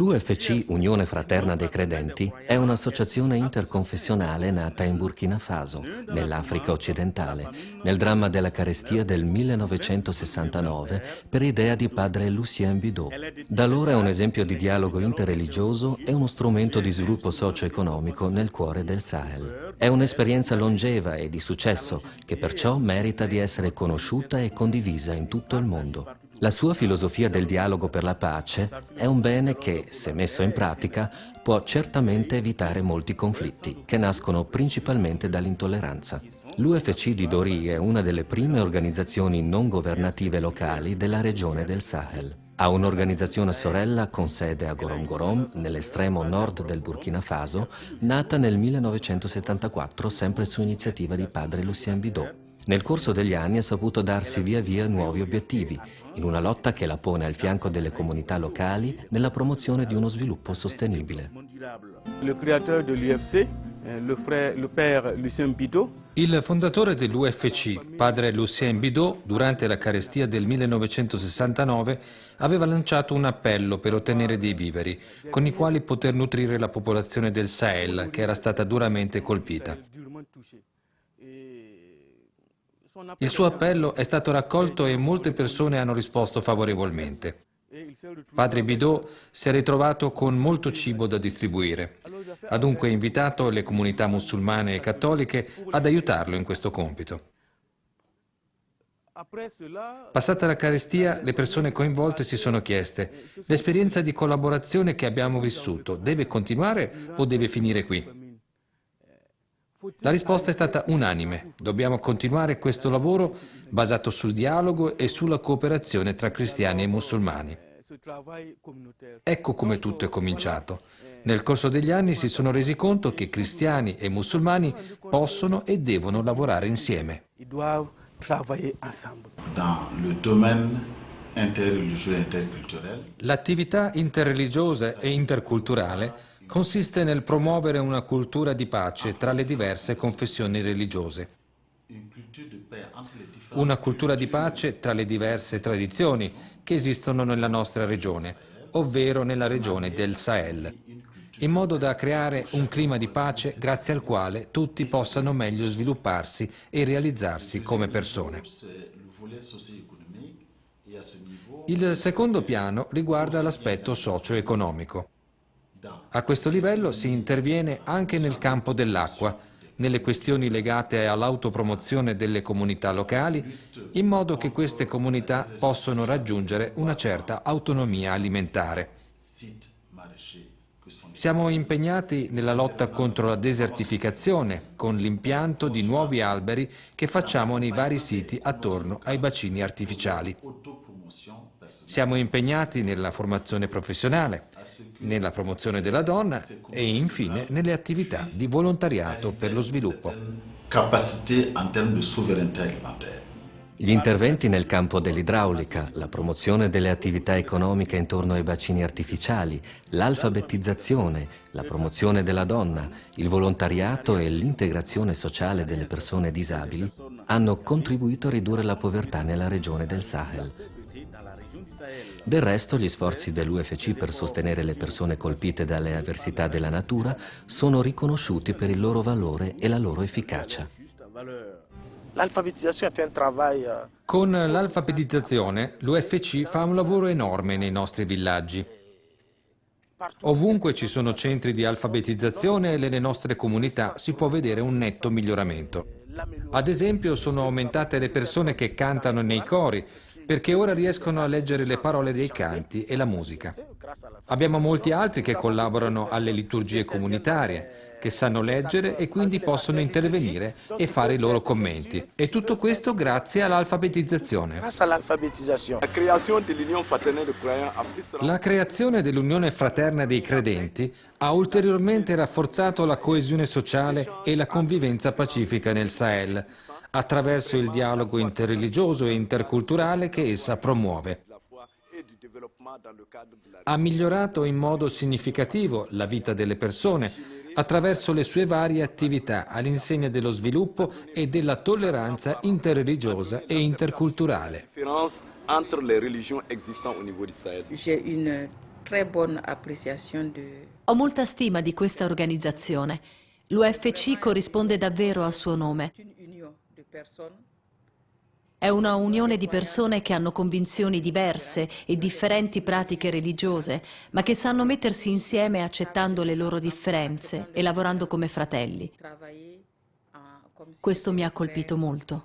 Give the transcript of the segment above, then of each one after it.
L'UFC, Unione Fraterna dei Credenti, è un'associazione interconfessionale nata in Burkina Faso, nell'Africa occidentale, nel dramma della carestia del 1969 per idea di padre Lucien Bidot. Da allora è un esempio di dialogo interreligioso e uno strumento di sviluppo socio-economico nel cuore del Sahel. È un'esperienza longeva e di successo che perciò merita di essere conosciuta e condivisa in tutto il mondo. La sua filosofia del dialogo per la pace è un bene che, se messo in pratica, può certamente evitare molti conflitti, che nascono principalmente dall'intolleranza. L'UFC di Dori è una delle prime organizzazioni non governative locali della regione del Sahel. Ha un'organizzazione sorella con sede a Gorom-Gorom, nell'estremo nord del Burkina Faso, nata nel 1974 sempre su iniziativa di padre Lucien Bidot. Nel corso degli anni ha saputo darsi via via nuovi obiettivi, in una lotta che la pone al fianco delle comunità locali nella promozione di uno sviluppo sostenibile. Il fondatore dell'UFC, padre Lucien Bidot, durante la carestia del 1969, aveva lanciato un appello per ottenere dei viveri, con i quali poter nutrire la popolazione del Sahel, che era stata duramente colpita. Il suo appello è stato raccolto e molte persone hanno risposto favorevolmente. Padre Bidot si è ritrovato con molto cibo da distribuire. Ha dunque invitato le comunità musulmane e cattoliche ad aiutarlo in questo compito. Passata la carestia, le persone coinvolte si sono chieste: l'esperienza di collaborazione che abbiamo vissuto deve continuare o deve finire qui? La risposta è stata unanime: dobbiamo continuare questo lavoro basato sul dialogo e sulla cooperazione tra cristiani e musulmani. Ecco come tutto è cominciato. Nel corso degli anni si sono resi conto che cristiani e musulmani possono e devono lavorare insieme. L'attività interreligiosa e interculturale consiste nel promuovere una cultura di pace tra le diverse confessioni religiose. Una cultura di pace tra le diverse tradizioni che esistono nella nostra regione, ovvero nella regione del Sahel, in modo da creare un clima di pace grazie al quale tutti possano meglio svilupparsi e realizzarsi come persone. Il secondo piano riguarda l'aspetto socio-economico. A questo livello si interviene anche nel campo dell'acqua, nelle questioni legate all'autopromozione delle comunità locali, in modo che queste comunità possano raggiungere una certa autonomia alimentare. Siamo impegnati nella lotta contro la desertificazione, con l'impianto di nuovi alberi che facciamo nei vari siti attorno ai bacini artificiali. Siamo impegnati nella formazione professionale, nella promozione della donna e infine nelle attività di volontariato per lo sviluppo. Gli interventi nel campo dell'idraulica, la promozione delle attività economiche intorno ai bacini artificiali, l'alfabetizzazione, la promozione della donna, il volontariato e l'integrazione sociale delle persone disabili hanno contribuito a ridurre la povertà nella regione del Sahel. Del resto, gli sforzi dell'UFC per sostenere le persone colpite dalle avversità della natura sono riconosciuti per il loro valore e la loro efficacia. Con l'alfabetizzazione, l'UFC fa un lavoro enorme nei nostri villaggi. Ovunque ci sono centri di alfabetizzazione nelle nostre comunità si può vedere un netto miglioramento. Ad esempio, sono aumentate le persone che cantano nei cori, perché ora riescono a leggere le parole dei canti e la musica. Abbiamo molti altri che collaborano alle liturgie comunitarie, che sanno leggere e quindi possono intervenire e fare i loro commenti. E tutto questo grazie all'alfabetizzazione. La creazione dell'Unione Fraterna dei Credenti ha ulteriormente rafforzato la coesione sociale e la convivenza pacifica nel Sahel, attraverso il dialogo interreligioso e interculturale che essa promuove. Ha migliorato in modo significativo la vita delle persone attraverso le sue varie attività all'insegna dello sviluppo e della tolleranza interreligiosa e interculturale. Ho molta stima di questa organizzazione. L'UFC corrisponde davvero al suo nome. È una unione di persone che hanno convinzioni diverse e differenti pratiche religiose, ma che sanno mettersi insieme accettando le loro differenze e lavorando come fratelli. Questo mi ha colpito molto.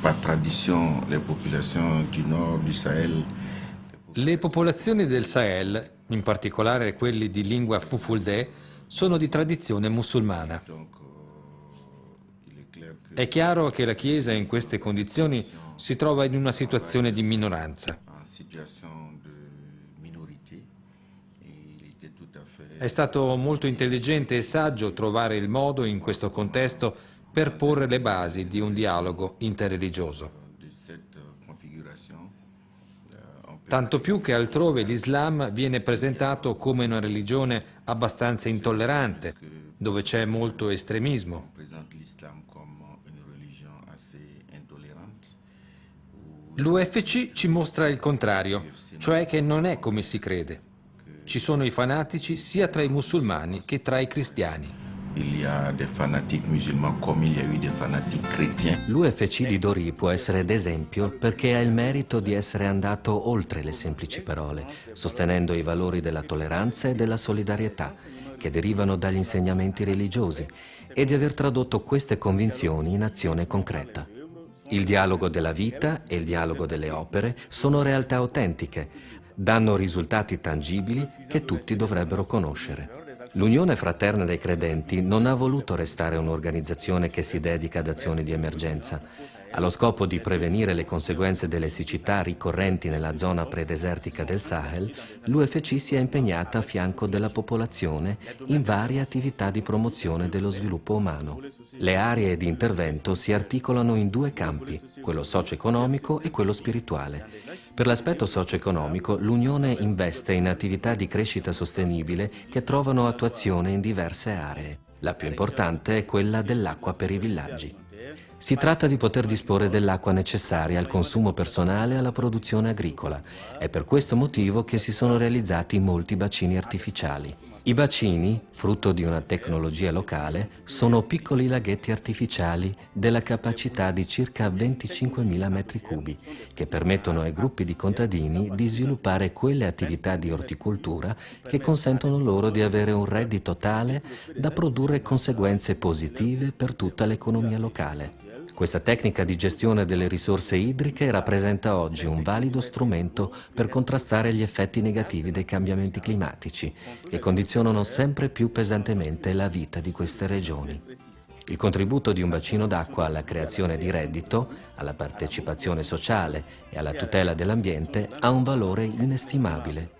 Par tradition, les populations du nord du Sahel. Le popolazioni del Sahel, in particolare quelli di lingua Fulfulde, sono di tradizione musulmana. È chiaro che la Chiesa in queste condizioni si trova in una situazione di minoranza. È stato molto intelligente e saggio trovare il modo in questo contesto per porre le basi di un dialogo interreligioso. Tanto più che altrove l'Islam viene presentato come una religione abbastanza intollerante, dove c'è molto estremismo. L'UFC ci mostra il contrario, cioè che non è come si crede. Ci sono i fanatici sia tra i musulmani che tra i cristiani. Il y a des fanatiques musulmans comme il y a eu des fanatiques chrétiens. L'UFC di Dori può essere d'esempio perché ha il merito di essere andato oltre le semplici parole, sostenendo i valori della tolleranza e della solidarietà, che derivano dagli insegnamenti religiosi, e di aver tradotto queste convinzioni in azione concreta. Il dialogo della vita e il dialogo delle opere sono realtà autentiche, danno risultati tangibili che tutti dovrebbero conoscere. L'Unione Fraterna dei Credenti non ha voluto restare un'organizzazione che si dedica ad azioni di emergenza. Allo scopo di prevenire le conseguenze delle siccità ricorrenti nella zona predesertica del Sahel, l'UFC si è impegnata a fianco della popolazione in varie attività di promozione dello sviluppo umano. Le aree di intervento si articolano in due campi, quello socio-economico e quello spirituale. Per l'aspetto socio-economico, l'Unione investe in attività di crescita sostenibile che trovano attuazione in diverse aree. La più importante è quella dell'acqua per i villaggi. Si tratta di poter disporre dell'acqua necessaria al consumo personale e alla produzione agricola. È per questo motivo che si sono realizzati molti bacini artificiali. I bacini, frutto di una tecnologia locale, sono piccoli laghetti artificiali della capacità di circa 25.000 metri cubi, che permettono ai gruppi di contadini di sviluppare quelle attività di orticoltura che consentono loro di avere un reddito tale da produrre conseguenze positive per tutta l'economia locale. Questa tecnica di gestione delle risorse idriche rappresenta oggi un valido strumento per contrastare gli effetti negativi dei cambiamenti climatici, che condizionano sempre più pesantemente la vita di queste regioni. Il contributo di un bacino d'acqua alla creazione di reddito, alla partecipazione sociale e alla tutela dell'ambiente ha un valore inestimabile.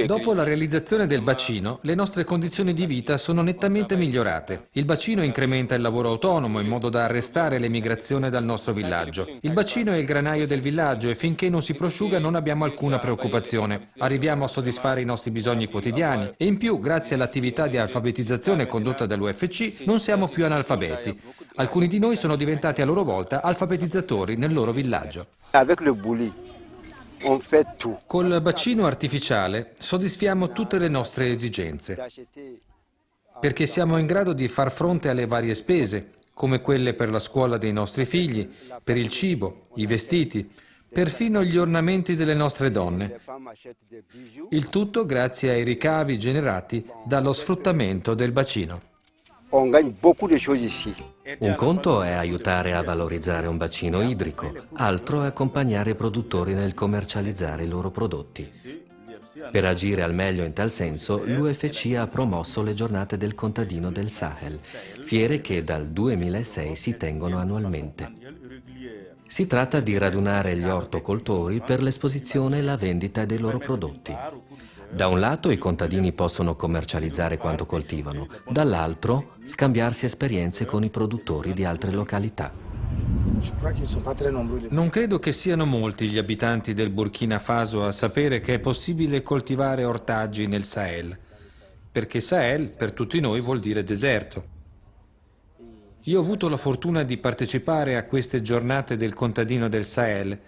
Dopo la realizzazione del bacino, le nostre condizioni di vita sono nettamente migliorate. Il bacino incrementa il lavoro autonomo in modo da arrestare l'emigrazione dal nostro villaggio. Il bacino è il granaio del villaggio e finché non si prosciuga non abbiamo alcuna preoccupazione. Arriviamo a soddisfare i nostri bisogni quotidiani e in più, grazie all'attività di alfabetizzazione condotta dall'UFC, non siamo più analfabeti. Alcuni di noi sono diventati a loro volta alfabetizzatori nel loro villaggio. Col bacino artificiale soddisfiamo tutte le nostre esigenze, perché siamo in grado di far fronte alle varie spese, come quelle per la scuola dei nostri figli, per il cibo, i vestiti, perfino gli ornamenti delle nostre donne. Il tutto grazie ai ricavi generati dallo sfruttamento del bacino. Un conto è aiutare a valorizzare un bacino idrico, altro è accompagnare i produttori nel commercializzare i loro prodotti. Per agire al meglio in tal senso, l'UFC ha promosso le giornate del contadino del Sahel, fiere che dal 2006 si tengono annualmente. Si tratta di radunare gli ortocoltori per l'esposizione e la vendita dei loro prodotti. Da un lato i contadini possono commercializzare quanto coltivano, dall'altro scambiarsi esperienze con i produttori di altre località. Non credo che siano molti gli abitanti del Burkina Faso a sapere che è possibile coltivare ortaggi nel Sahel, perché Sahel per tutti noi vuol dire deserto. Io ho avuto la fortuna di partecipare a queste giornate del contadino del Sahel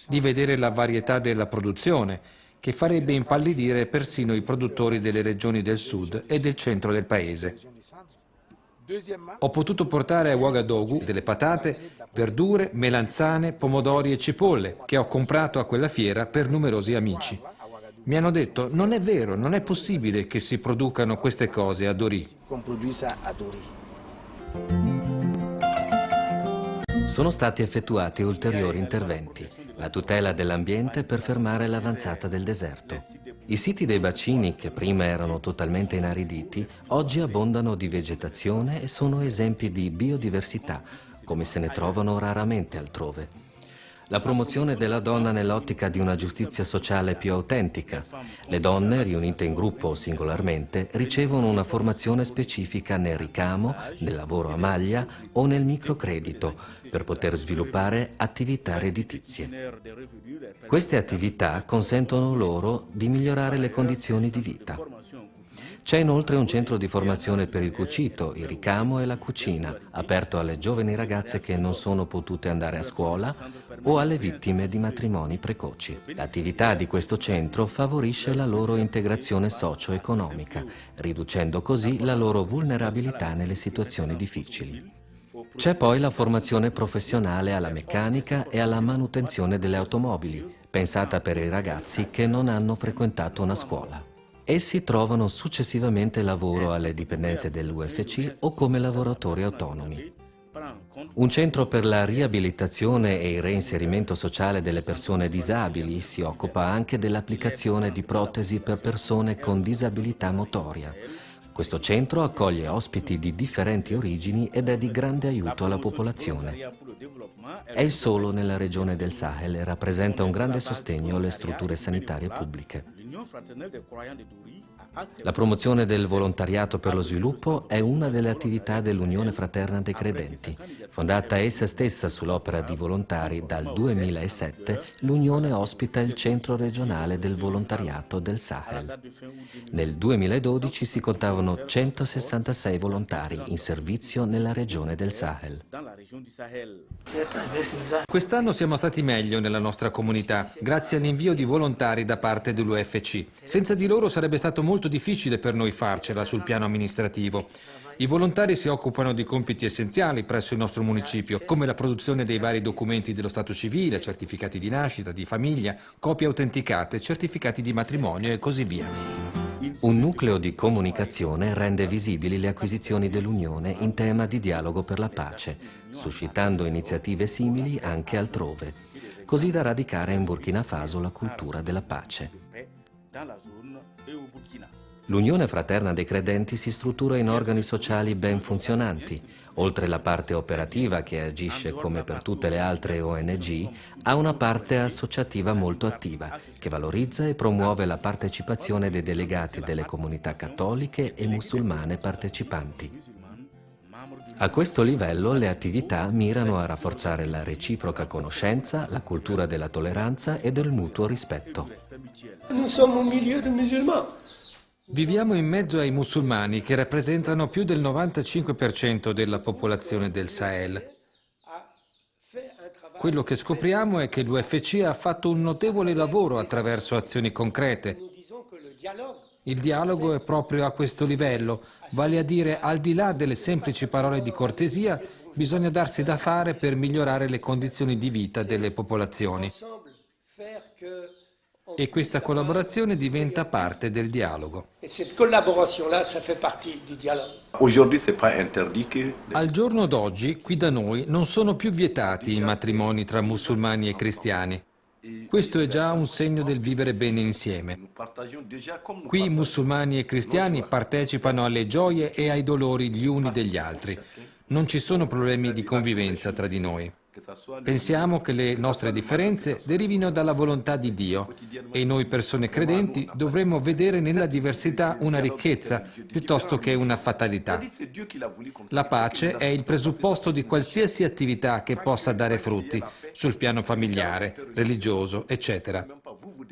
di vedere la varietà della produzione, che farebbe impallidire persino i produttori delle regioni del sud e del centro del paese. Ho potuto portare a Ouagadougou delle patate, verdure, melanzane, pomodori e cipolle che ho comprato a quella fiera per numerosi amici. Mi hanno detto: non è vero, non è possibile che si producano queste cose a Dori. Sono stati effettuati ulteriori interventi, la tutela dell'ambiente per fermare l'avanzata del deserto. I siti dei bacini, che prima erano totalmente inariditi, oggi abbondano di vegetazione e sono esempi di biodiversità, come se ne trovano raramente altrove. La promozione della donna nell'ottica di una giustizia sociale più autentica. Le donne, riunite in gruppo o singolarmente, ricevono una formazione specifica nel ricamo, nel lavoro a maglia o nel microcredito per poter sviluppare attività redditizie. Queste attività consentono loro di migliorare le condizioni di vita. C'è inoltre un centro di formazione per il cucito, il ricamo e la cucina, aperto alle giovani ragazze che non sono potute andare a scuola o alle vittime di matrimoni precoci. L'attività di questo centro favorisce la loro integrazione socio-economica, riducendo così la loro vulnerabilità nelle situazioni difficili. C'è poi la formazione professionale alla meccanica e alla manutenzione delle automobili, pensata per i ragazzi che non hanno frequentato una scuola. Essi trovano successivamente lavoro alle dipendenze dell'UFC o come lavoratori autonomi. Un centro per la riabilitazione e il reinserimento sociale delle persone disabili si occupa anche dell'applicazione di protesi per persone con disabilità motoria. Questo centro accoglie ospiti di differenti origini ed è di grande aiuto alla popolazione. È il solo nella regione del Sahel e rappresenta un grande sostegno alle strutture sanitarie pubbliche. La promozione del volontariato per lo sviluppo è una delle attività dell'Unione Fraterna dei Credenti. Fondata essa stessa sull'opera di volontari dal 2007, l'Unione ospita il Centro regionale del volontariato del Sahel. Nel 2012 si contavano 166 volontari in servizio nella regione del Sahel. Quest'anno siamo stati meglio nella nostra comunità, grazie all'invio di volontari da parte dell'UFC. Senza di loro sarebbe stato molto difficile per noi farcela sul piano amministrativo. I volontari si occupano di compiti essenziali presso il nostro municipio, come la produzione dei vari documenti dello stato civile, certificati di nascita, di famiglia, copie autenticate, certificati di matrimonio e così via. Un nucleo di comunicazione rende visibili le acquisizioni dell'Unione in tema di dialogo per la pace, suscitando iniziative simili anche altrove, così da radicare in Burkina Faso la cultura della pace. L'Unione Fraterna dei Credenti si struttura in organi sociali ben funzionanti. Oltre la parte operativa che agisce come per tutte le altre ONG, ha una parte associativa molto attiva, che valorizza e promuove la partecipazione dei delegati delle comunità cattoliche e musulmane partecipanti. A questo livello le attività mirano a rafforzare la reciproca conoscenza, la cultura della tolleranza e del mutuo rispetto. Viviamo in mezzo ai musulmani che rappresentano più del 95% della popolazione del Sahel. Quello che scopriamo è che l'UFC ha fatto un notevole lavoro attraverso azioni concrete. Il dialogo è proprio a questo livello, vale a dire al di là delle semplici parole di cortesia, bisogna darsi da fare per migliorare le condizioni di vita delle popolazioni. E questa collaborazione diventa parte del dialogo. Al giorno d'oggi, qui da noi, non sono più vietati i matrimoni tra musulmani e cristiani. Questo è già un segno del vivere bene insieme. Qui musulmani e cristiani partecipano alle gioie e ai dolori gli uni degli altri. Non ci sono problemi di convivenza tra di noi. Pensiamo che le nostre differenze derivino dalla volontà di Dio e noi persone credenti dovremmo vedere nella diversità una ricchezza piuttosto che una fatalità. La pace è il presupposto di qualsiasi attività che possa dare frutti sul piano familiare, religioso, eccetera.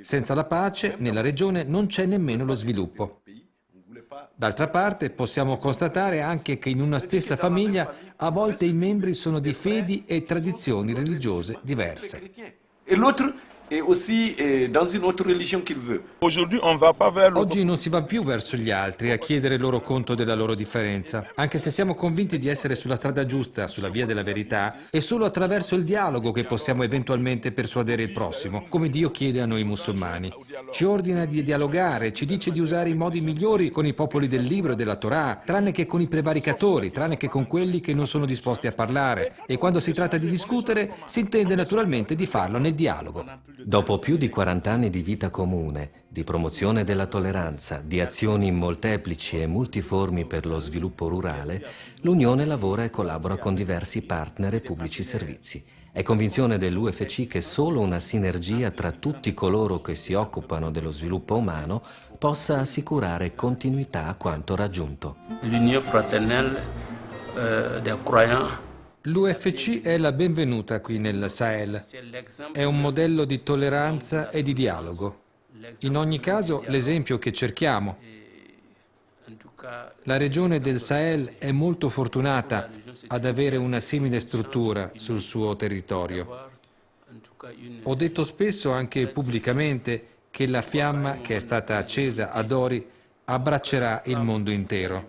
Senza la pace nella regione non c'è nemmeno lo sviluppo. D'altra parte, possiamo constatare anche che in una stessa famiglia a volte i membri sono di fedi e tradizioni religiose diverse. et l'autre est aussi dans une autre religion qu'il veut. Aujourd'hui, on ne va pas vers l'autre. Oggi non si va più verso gli altri a chiedere loro conto della loro differenza. Anche se siamo convinti di essere sulla strada giusta, sulla via della verità, è solo attraverso il dialogo che possiamo eventualmente persuadere il prossimo, come Dio chiede a noi musulmani. Ci ordina di dialogare, ci dice di usare i modi migliori con i popoli del libro e della Torah, tranne che con i prevaricatori, tranne che con quelli che non sono disposti a parlare. E quando si tratta di discutere, si intende naturalmente di farlo nel dialogo. Dopo più di 40 anni di vita comune, di promozione della tolleranza, di azioni molteplici e multiformi per lo sviluppo rurale, l'Unione lavora e collabora con diversi partner e pubblici servizi. È convinzione dell'UFC che solo una sinergia tra tutti coloro che si occupano dello sviluppo umano possa assicurare continuità a quanto raggiunto. L'Union fraternelle des croyants. L'UFC è la benvenuta qui nel Sahel. È un modello di tolleranza e di dialogo. In ogni caso, l'esempio che cerchiamo. La regione del Sahel è molto fortunata ad avere una simile struttura sul suo territorio. Ho detto spesso, anche pubblicamente, che la fiamma che è stata accesa ad Ori abbraccerà il mondo intero.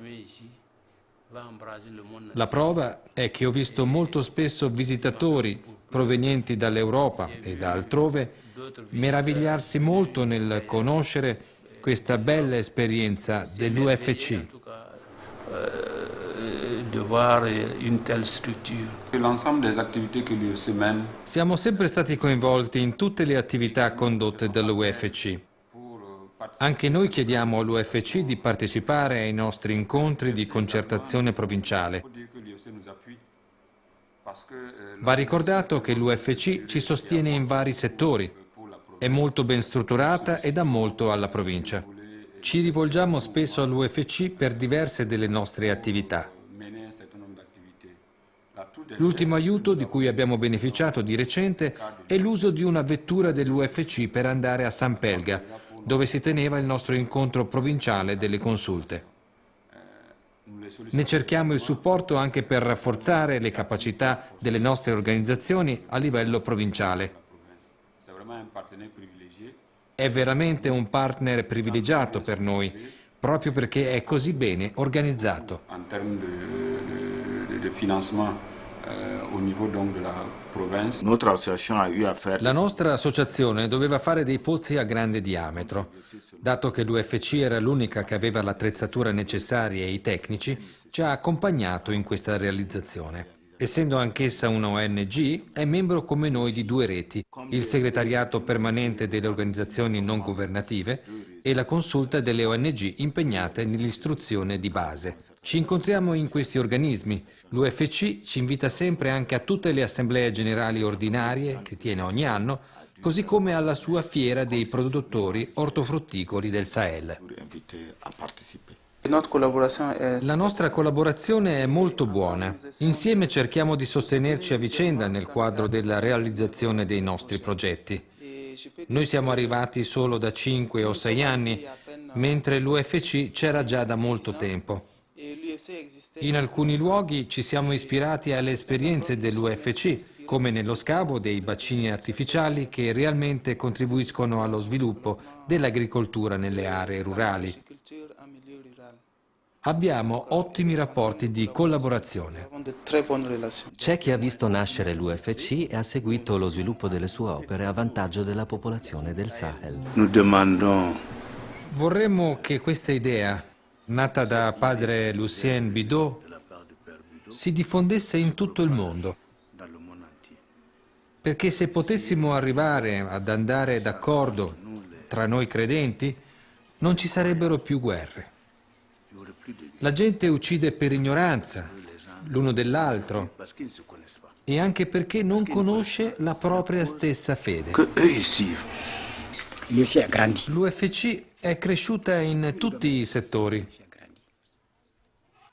La prova è che ho visto molto spesso visitatori provenienti dall'Europa e da altrove meravigliarsi molto nel conoscere questa bella esperienza dell'UFC. Siamo sempre stati coinvolti in tutte le attività condotte dall'UFC. Anche noi chiediamo all'UFC di partecipare ai nostri incontri di concertazione provinciale. Va ricordato che l'UFC ci sostiene in vari settori, è molto ben strutturata e dà molto alla provincia. Ci rivolgiamo spesso all'UFC per diverse delle nostre attività. L'ultimo aiuto di cui abbiamo beneficiato di recente è l'uso di una vettura dell'UFC per andare a San Pelga, dove si teneva il nostro incontro provinciale delle consulte. Ne cerchiamo il supporto anche per rafforzare le capacità delle nostre organizzazioni a livello provinciale. È veramente un partner privilegiato per noi, proprio perché è così bene organizzato. La nostra associazione doveva fare dei pozzi a grande diametro. Dato che l'UFC era l'unica che aveva l'attrezzatura necessaria e i tecnici, ci ha accompagnato in questa realizzazione. Essendo anch'essa una ONG, è membro come noi di due reti, il segretariato permanente delle organizzazioni non governative e la consulta delle ONG impegnate nell'istruzione di base. Ci incontriamo in questi organismi. L'UFC ci invita sempre anche a tutte le assemblee generali ordinarie che tiene ogni anno, così come alla sua fiera dei produttori ortofrutticoli del Sahel. La nostra collaborazione è molto buona. Insieme cerchiamo di sostenerci a vicenda nel quadro della realizzazione dei nostri progetti. Noi siamo arrivati solo da 5 o 6 anni, mentre l'UFC c'era già da molto tempo. In alcuni luoghi ci siamo ispirati alle esperienze dell'UFC, come nello scavo dei bacini artificiali che realmente contribuiscono allo sviluppo dell'agricoltura nelle aree rurali. Abbiamo ottimi rapporti di collaborazione. C'è chi ha visto nascere l'UFC e ha seguito lo sviluppo delle sue opere a vantaggio della popolazione del Sahel. Vorremmo che questa idea, nata da padre Lucien Bidot, si diffondesse in tutto il mondo. Perché se potessimo arrivare ad andare d'accordo tra noi credenti, non ci sarebbero più guerre. La gente uccide per ignoranza l'uno dell'altro e anche perché non conosce la propria stessa fede. L'UFC è cresciuta in tutti i settori.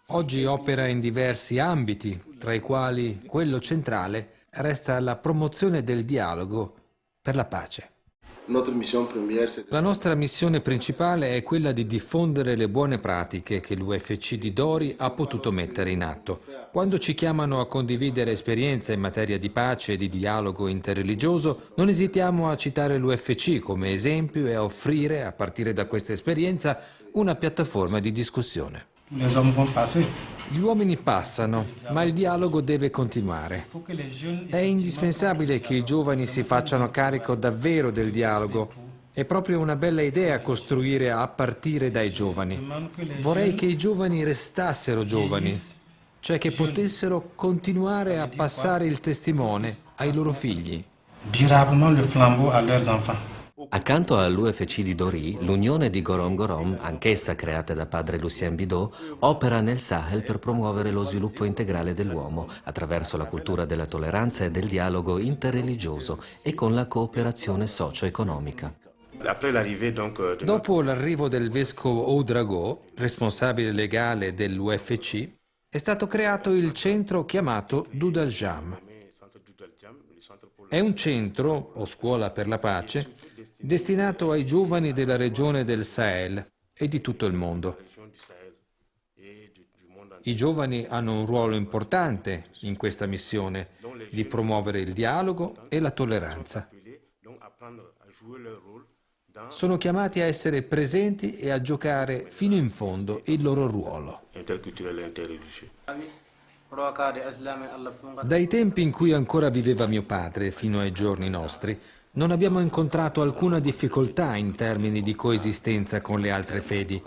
Oggi opera in diversi ambiti, tra i quali quello centrale resta la promozione del dialogo per la pace. La nostra missione principale è quella di diffondere le buone pratiche che l'UFC di Dori ha potuto mettere in atto. Quando ci chiamano a condividere esperienze in materia di pace e di dialogo interreligioso, non esitiamo a citare l'UFC come esempio e a offrire, a partire da questa esperienza, una piattaforma di discussione. Gli uomini passano, ma il dialogo deve continuare. È indispensabile che i giovani si facciano carico davvero del dialogo. È proprio una bella idea costruire a partire dai giovani. Vorrei che i giovani restassero giovani, cioè che potessero continuare a passare il testimone ai loro figli. Accanto all'UFC di Dori, l'Unione di Gorom Gorom, anch'essa creata da padre Lucien Bidot, opera nel Sahel per promuovere lo sviluppo integrale dell'uomo attraverso la cultura della tolleranza e del dialogo interreligioso e con la cooperazione socio-economica. Dopo l'arrivo del vescovo Ouedraogo, responsabile legale dell'UFC, è stato creato il centro chiamato Doudaljam. È un centro, o scuola per la pace, destinato ai giovani della regione del Sahel e di tutto il mondo. I giovani hanno un ruolo importante in questa missione di promuovere il dialogo e la tolleranza. Sono chiamati a essere presenti e a giocare fino in fondo il loro ruolo. Dai tempi in cui ancora viveva mio padre fino ai giorni nostri, non abbiamo incontrato alcuna difficoltà in termini di coesistenza con le altre fedi.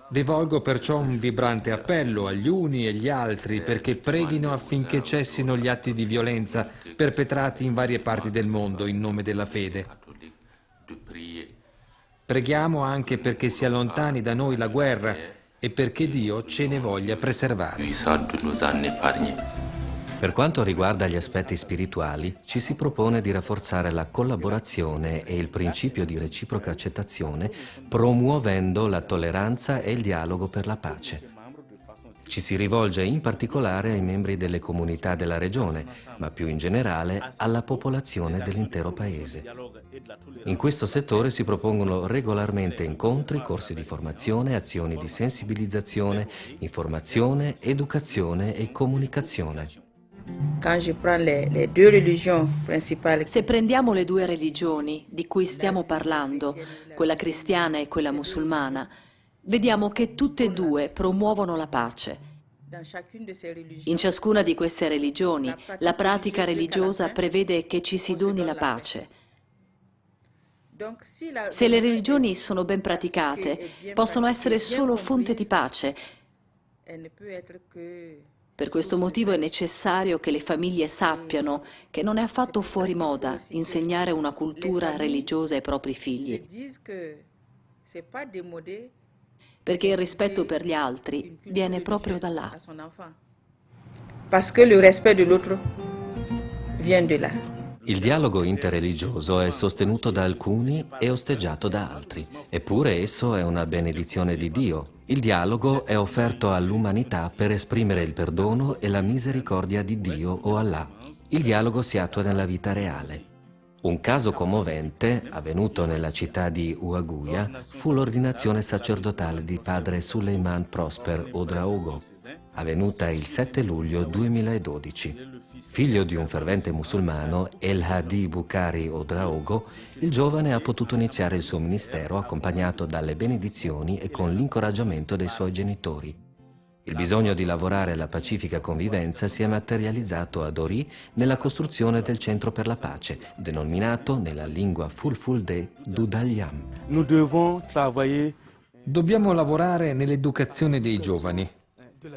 Rivolgo perciò un vibrante appello agli uni e agli altri perché preghino affinché cessino gli atti di violenza perpetrati in varie parti del mondo in nome della fede. Preghiamo anche perché si allontani da noi la guerra e perché Dio ce ne voglia preservare. Per quanto riguarda gli aspetti spirituali, ci si propone di rafforzare la collaborazione e il principio di reciproca accettazione, promuovendo la tolleranza e il dialogo per la pace. Ci si rivolge in particolare ai membri delle comunità della regione, ma più in generale alla popolazione dell'intero paese. In questo settore si propongono regolarmente incontri, corsi di formazione, azioni di sensibilizzazione, informazione, educazione e comunicazione. Se prendiamo le due religioni di cui stiamo parlando, quella cristiana e quella musulmana, vediamo che tutte e due promuovono la pace. In ciascuna di queste religioni, la pratica religiosa prevede che ci si doni la pace. Se le religioni sono ben praticate, possono essere solo fonte di pace. Per questo motivo è necessario che le famiglie sappiano che non è affatto fuori moda insegnare una cultura religiosa ai propri figli, perché il rispetto per gli altri viene proprio da là. Parce que le respect de l'autre vient de là. Il dialogo interreligioso è sostenuto da alcuni e osteggiato da altri, eppure esso è una benedizione di Dio. Il dialogo è offerto all'umanità per esprimere il perdono e la misericordia di Dio o Allah. Il dialogo si attua nella vita reale. Un caso commovente, avvenuto nella città di Ouaguia, fu l'ordinazione sacerdotale di padre Suleiman Prosper Ouedraogo, avvenuta il 7 luglio 2012. Figlio di un fervente musulmano, El Hadi Bukhari Ouedraogo, il giovane ha potuto iniziare il suo ministero accompagnato dalle benedizioni e con l'incoraggiamento dei suoi genitori. Il bisogno di lavorare alla pacifica convivenza si è materializzato a Dori nella costruzione del Centro per la Pace, denominato nella lingua Fulfulde Doudaljam. Dobbiamo lavorare nell'educazione dei giovani,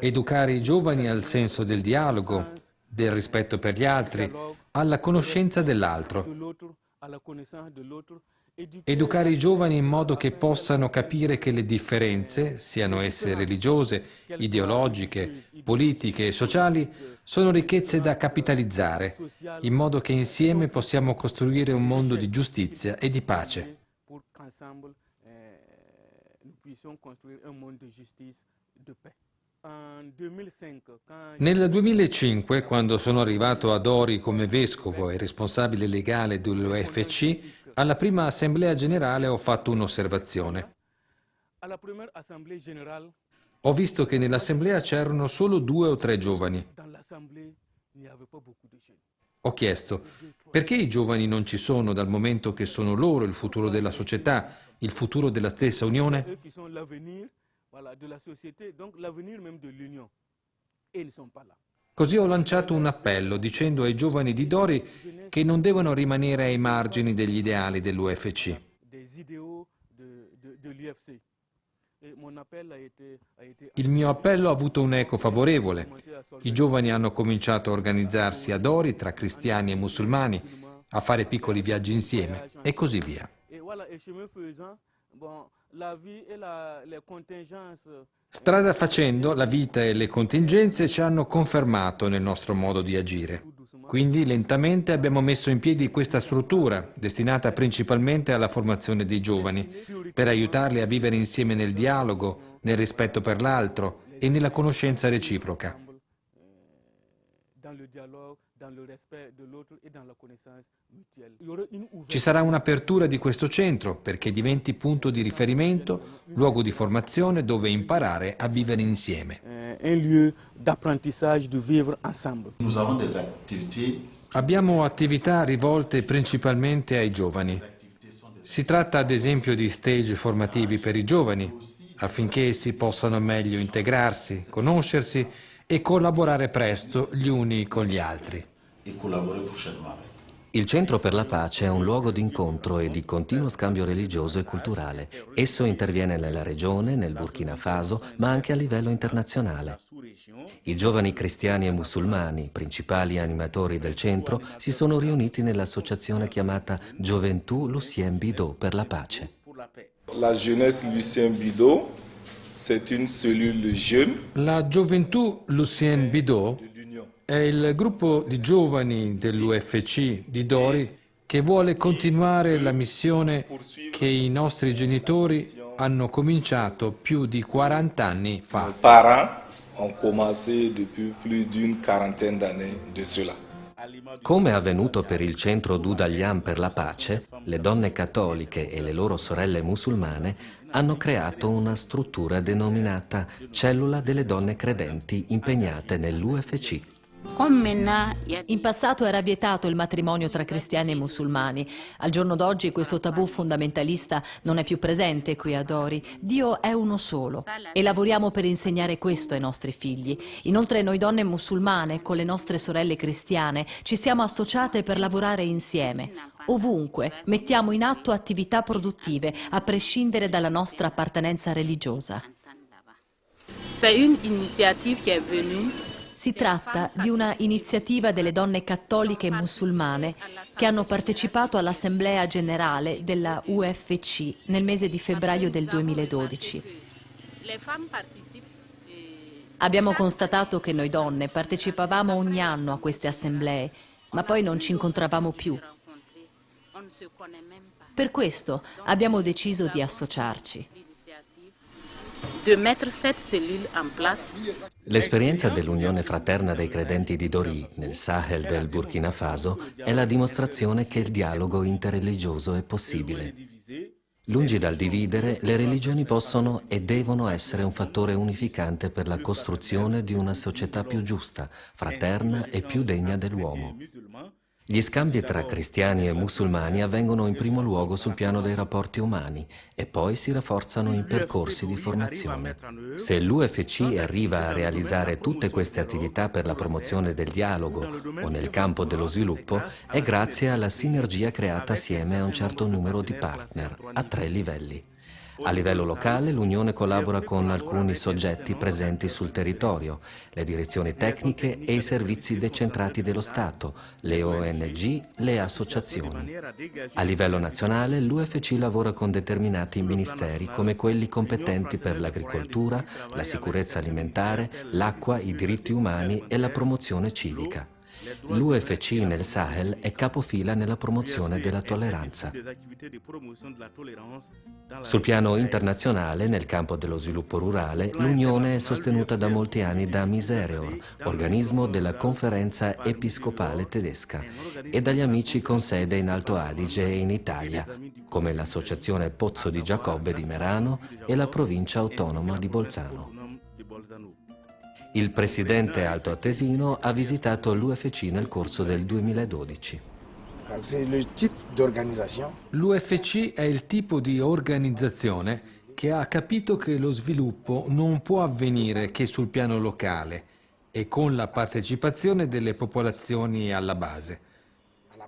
educare i giovani al senso del dialogo, del rispetto per gli altri, alla conoscenza dell'altro. Educare i giovani in modo che possano capire che le differenze, siano esse religiose, ideologiche, politiche e sociali, sono ricchezze da capitalizzare, in modo che insieme possiamo costruire un mondo di giustizia e di pace. Nel 2005, quando sono arrivato ad Ori come vescovo e responsabile legale dell'UFC, alla prima assemblea generale ho fatto un'osservazione. Ho visto che nell'assemblea c'erano solo 2 o 3 giovani. Ho chiesto, perché i giovani non ci sono dal momento che sono loro il futuro della società, il futuro della stessa Unione? Così ho lanciato un appello dicendo ai giovani di Dori che non devono rimanere ai margini degli ideali dell'UFC. Il mio appello ha avuto un'eco favorevole. I giovani hanno cominciato a organizzarsi a Dori tra cristiani e musulmani, a fare piccoli viaggi insieme e così via. Strada facendo, la vita e le contingenze ci hanno confermato nel nostro modo di agire. Quindi lentamente abbiamo messo in piedi questa struttura, destinata principalmente alla formazione dei giovani, per aiutarli a vivere insieme nel dialogo, nel rispetto per l'altro e nella conoscenza reciproca. Ci sarà un'apertura di questo centro perché diventi punto di riferimento, luogo di formazione dove imparare a vivere insieme. Abbiamo attività rivolte principalmente ai giovani. Si tratta ad esempio di stage formativi per i giovani, affinché essi possano meglio integrarsi, conoscersi e collaborare presto gli uni con gli altri. Il Centro per la Pace è un luogo di incontro e di continuo scambio religioso e culturale. Esso interviene nella regione, nel Burkina Faso, ma anche a livello internazionale. I giovani cristiani e musulmani, principali animatori del centro, si sono riuniti nell'associazione chiamata Gioventù Lucien Bidot per la Pace. La jeunesse Lucien Bidot, c'est une cellule jeune. La Gioventù Lucien Bidot è il gruppo di giovani dell'UFC di Dori che vuole continuare la missione che i nostri genitori hanno cominciato più di 40 anni fa. Nos parents ont commencé depuis plus d'une quarantaine d'années de cela. Come è avvenuto per il centro Dudalian per la Pace, le donne cattoliche e le loro sorelle musulmane hanno creato una struttura denominata Cellula delle donne credenti impegnate nell'UFC. In passato era vietato il matrimonio tra cristiani e musulmani. Al giorno d'oggi questo tabù fondamentalista non è più presente qui a Dori. Dio è uno solo e lavoriamo per insegnare questo ai nostri figli. Inoltre noi donne musulmane con le nostre sorelle cristiane ci siamo associate per lavorare insieme. Ovunque mettiamo in atto attività produttive a prescindere dalla nostra appartenenza religiosa. C'est une initiative qui est venue. Si tratta di una iniziativa delle donne cattoliche e musulmane che hanno partecipato all'Assemblea Generale della UFC nel mese di febbraio del 2012. Abbiamo constatato che noi donne partecipavamo ogni anno a queste assemblee, ma poi non ci incontravamo più. Per questo abbiamo deciso di associarci. L'esperienza dell'Unione Fraterna dei Credenti di Dori, nel Sahel del Burkina Faso, è la dimostrazione che il dialogo interreligioso è possibile. Lungi dal dividere, le religioni possono e devono essere un fattore unificante per la costruzione di una società più giusta, fraterna e più degna dell'uomo. Gli scambi tra cristiani e musulmani avvengono in primo luogo sul piano dei rapporti umani e poi si rafforzano in percorsi di formazione. Se l'UFC arriva a realizzare tutte queste attività per la promozione del dialogo o nel campo dello sviluppo, è grazie alla sinergia creata assieme a un certo numero di partner, a 3 livelli. A livello locale l'Unione collabora con alcuni soggetti presenti sul territorio, le direzioni tecniche e i servizi decentrati dello Stato, le ONG, le associazioni. A livello nazionale l'UFC lavora con determinati ministeri come quelli competenti per l'agricoltura, la sicurezza alimentare, l'acqua, i diritti umani e la promozione civica. L'UFC nel Sahel è capofila nella promozione della tolleranza. Sul piano internazionale, nel campo dello sviluppo rurale, l'Unione è sostenuta da molti anni da Misereor, organismo della Conferenza Episcopale Tedesca, e dagli amici con sede in Alto Adige e in Italia, come l'Associazione Pozzo di Giacobbe di Merano e la Provincia Autonoma di Bolzano. Il presidente altoatesino ha visitato l'UFC nel corso del 2012. L'UFC è il tipo di organizzazione che ha capito che lo sviluppo non può avvenire che sul piano locale e con la partecipazione delle popolazioni alla base.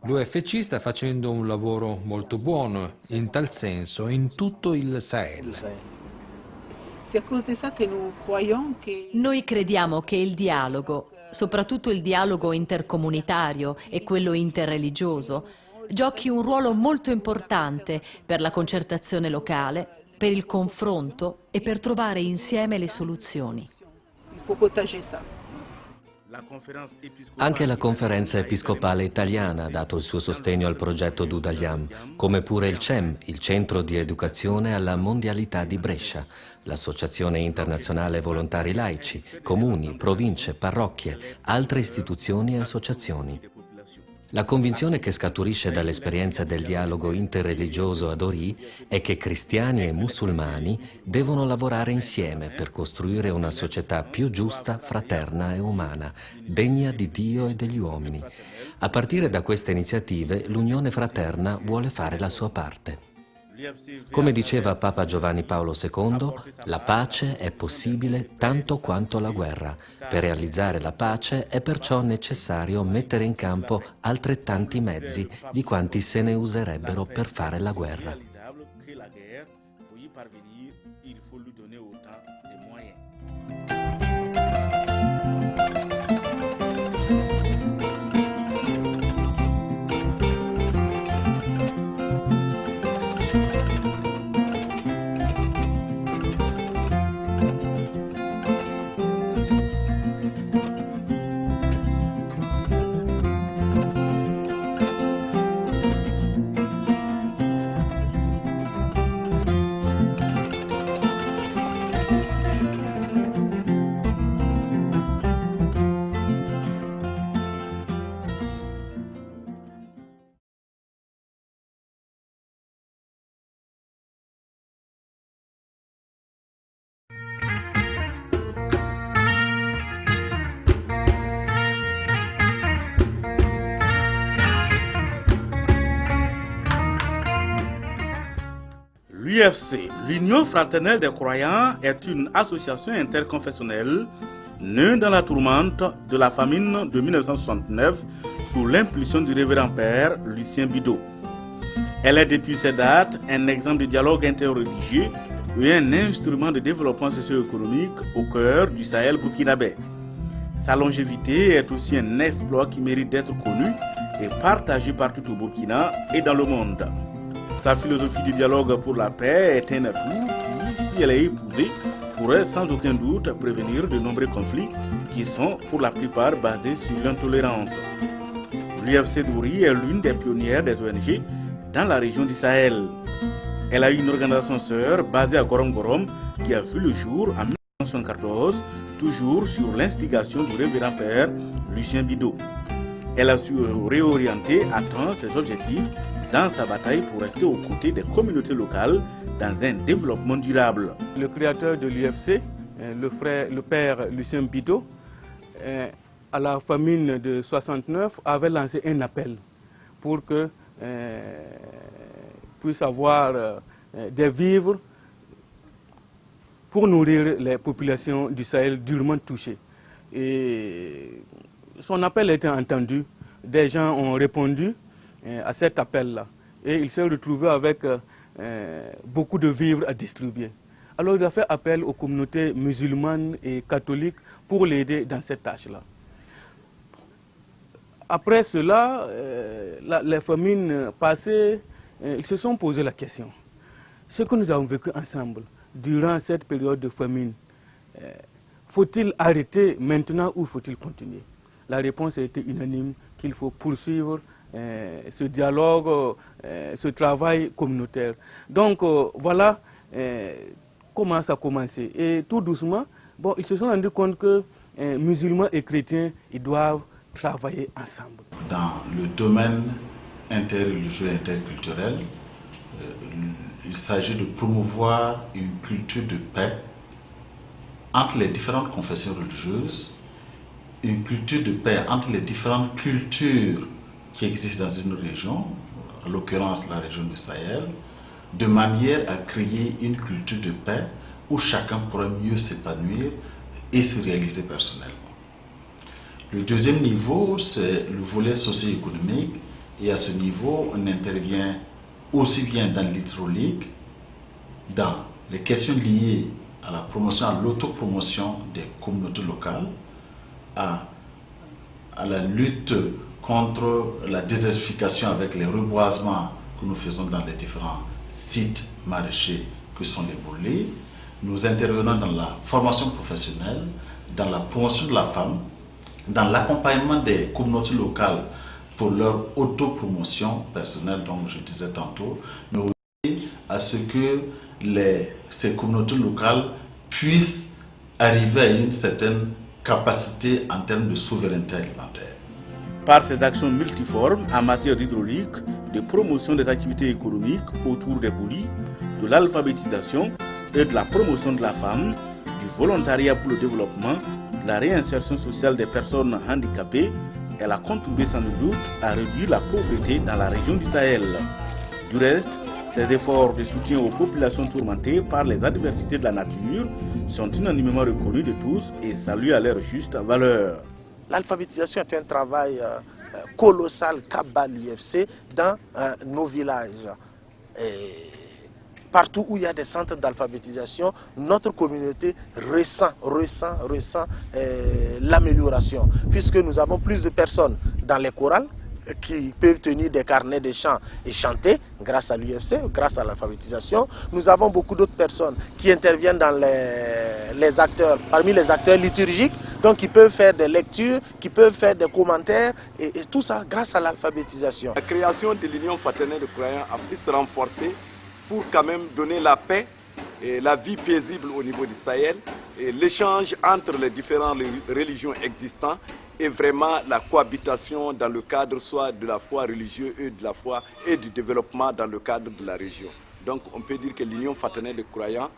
L'UFC sta facendo un lavoro molto buono in tal senso in tutto il Sahel. Noi crediamo che il dialogo, soprattutto il dialogo intercomunitario e quello interreligioso, giochi un ruolo molto importante per la concertazione locale, per il confronto e per trovare insieme le soluzioni. Anche la Conferenza Episcopale Italiana ha dato il suo sostegno al progetto Dudaliam, come pure il CEM, il Centro di Educazione alla Mondialità di Brescia, l'Associazione Internazionale Volontari Laici, comuni, province, parrocchie, altre istituzioni e associazioni. La convinzione che scaturisce dall'esperienza del dialogo interreligioso ad Ori è che cristiani e musulmani devono lavorare insieme per costruire una società più giusta, fraterna e umana, degna di Dio e degli uomini. A partire da queste iniziative, l'Unione Fraterna vuole fare la sua parte. Come diceva Papa Giovanni Paolo II, la pace è possibile tanto quanto la guerra. Per realizzare la pace è perciò necessario mettere in campo altrettanti mezzi di quanti se ne userebbero per fare la guerra. L'UFC, l'Union Fraternelle des Croyants, est une association interconfessionnelle née dans la tourmente de la famine de 1969 sous l'impulsion du révérend père Lucien Bidot. Elle est depuis cette date un exemple de dialogue interreligieux et un instrument de développement socio-économique au cœur du Sahel burkinabé. Sa longévité est aussi un exploit qui mérite d'être connu et partagé partout au Burkina et dans le monde. Sa philosophie du dialogue pour la paix est un atout qui, si elle est épousée, pourrait sans aucun doute prévenir de nombreux conflits qui sont pour la plupart basés sur l'intolérance. L'UFC d'Ori est l'une des pionnières des ONG dans la région du Sahel. Elle a une organisation sœur basée à Gorom Gorom qui a vu le jour en 1974, toujours sur l'instigation du révérend père Lucien Bidot. Elle a su réorienter à temps ses objectifs dans sa bataille pour rester aux côtés des communautés locales dans un développement durable. Le créateur de l'UFC, le père Lucien Bidot, à la famine de 69, avait lancé un appel pour que puisse avoir des vivres pour nourrir les populations du Sahel durement touchées. Et son appel a été entendu, des gens ont répondu à cet appel-là. Et il s'est retrouvé avec beaucoup de vivres à distribuer. Alors il a fait appel aux communautés musulmanes et catholiques pour l'aider dans cette tâche-là. Après cela, les famines passées, ils se sont posé la question. Ce que nous avons vécu ensemble durant cette période de famine, faut-il arrêter maintenant ou faut-il continuer? la réponse a été unanime qu'il faut poursuivre ce dialogue, ce travail communautaire. Donc voilà comment ça a commencé. Et tout doucement, bon, ils se sont rendus compte que musulmans et chrétiens, ils doivent travailler ensemble. Dans le domaine interreligieux et interculturel, il s'agit de promouvoir une culture de paix entre les différentes confessions religieuses, une culture de paix entre les différentes cultures qui existent dans une région, en l'occurrence la région du Sahel, de manière à créer une culture de paix où chacun pourra mieux s'épanouir et se réaliser personnellement. Le deuxième niveau, c'est le volet socio-économique, et à ce niveau, on intervient aussi bien dans l'hydraulique, dans les questions liées à la promotion, à l'autopromotion des communautés locales, à la lutte contre la désertification avec les reboisements que nous faisons dans les différents sites maraîchers que sont les boulets. Nous intervenons dans la formation professionnelle, dans la promotion de la femme, dans l'accompagnement des communautés locales pour leur autopromotion personnelle, donc je disais tantôt, mais aussi à ce que ces communautés locales puissent arriver à une certaine capacité en termes de souveraineté alimentaire. Par ces actions multiformes en matière d'hydraulique, de promotion des activités économiques autour des boulis, de l'alphabétisation et de la promotion de la femme, du volontariat pour le développement, de la réinsertion sociale des personnes handicapées, elle a contribué sans doute à réduire la pauvreté dans la région du Sahel. Du reste, ces efforts de soutien aux populations tourmentées par les adversités de la nature sont unanimement reconnus de tous et salués à leur juste valeur. L'alphabétisation est un travail colossal qu'a bat l'UFC dans nos villages. Partout où il y a des centres d'alphabétisation, notre communauté ressent l'amélioration, puisque nous avons plus de personnes dans les chorales qui peuvent tenir des carnets de chants et chanter grâce à l'UFC, grâce à l'alphabétisation. Nous avons beaucoup d'autres personnes qui interviennent dans les acteurs, parmi les acteurs liturgiques, donc qui peuvent faire des lectures, qui peuvent faire des commentaires, et tout ça grâce à l'alphabétisation. La création de l'Union fraternelle de croyants a pu se renforcer pour quand même donner la paix et la vie paisible au niveau du Sahel, et l'échange entre les différentes religions existantes et vraiment la cohabitation dans le cadre soit de la foi religieuse et de la foi et du développement dans le cadre de la région. Donc on peut dire que l'Union fraternelle de croyants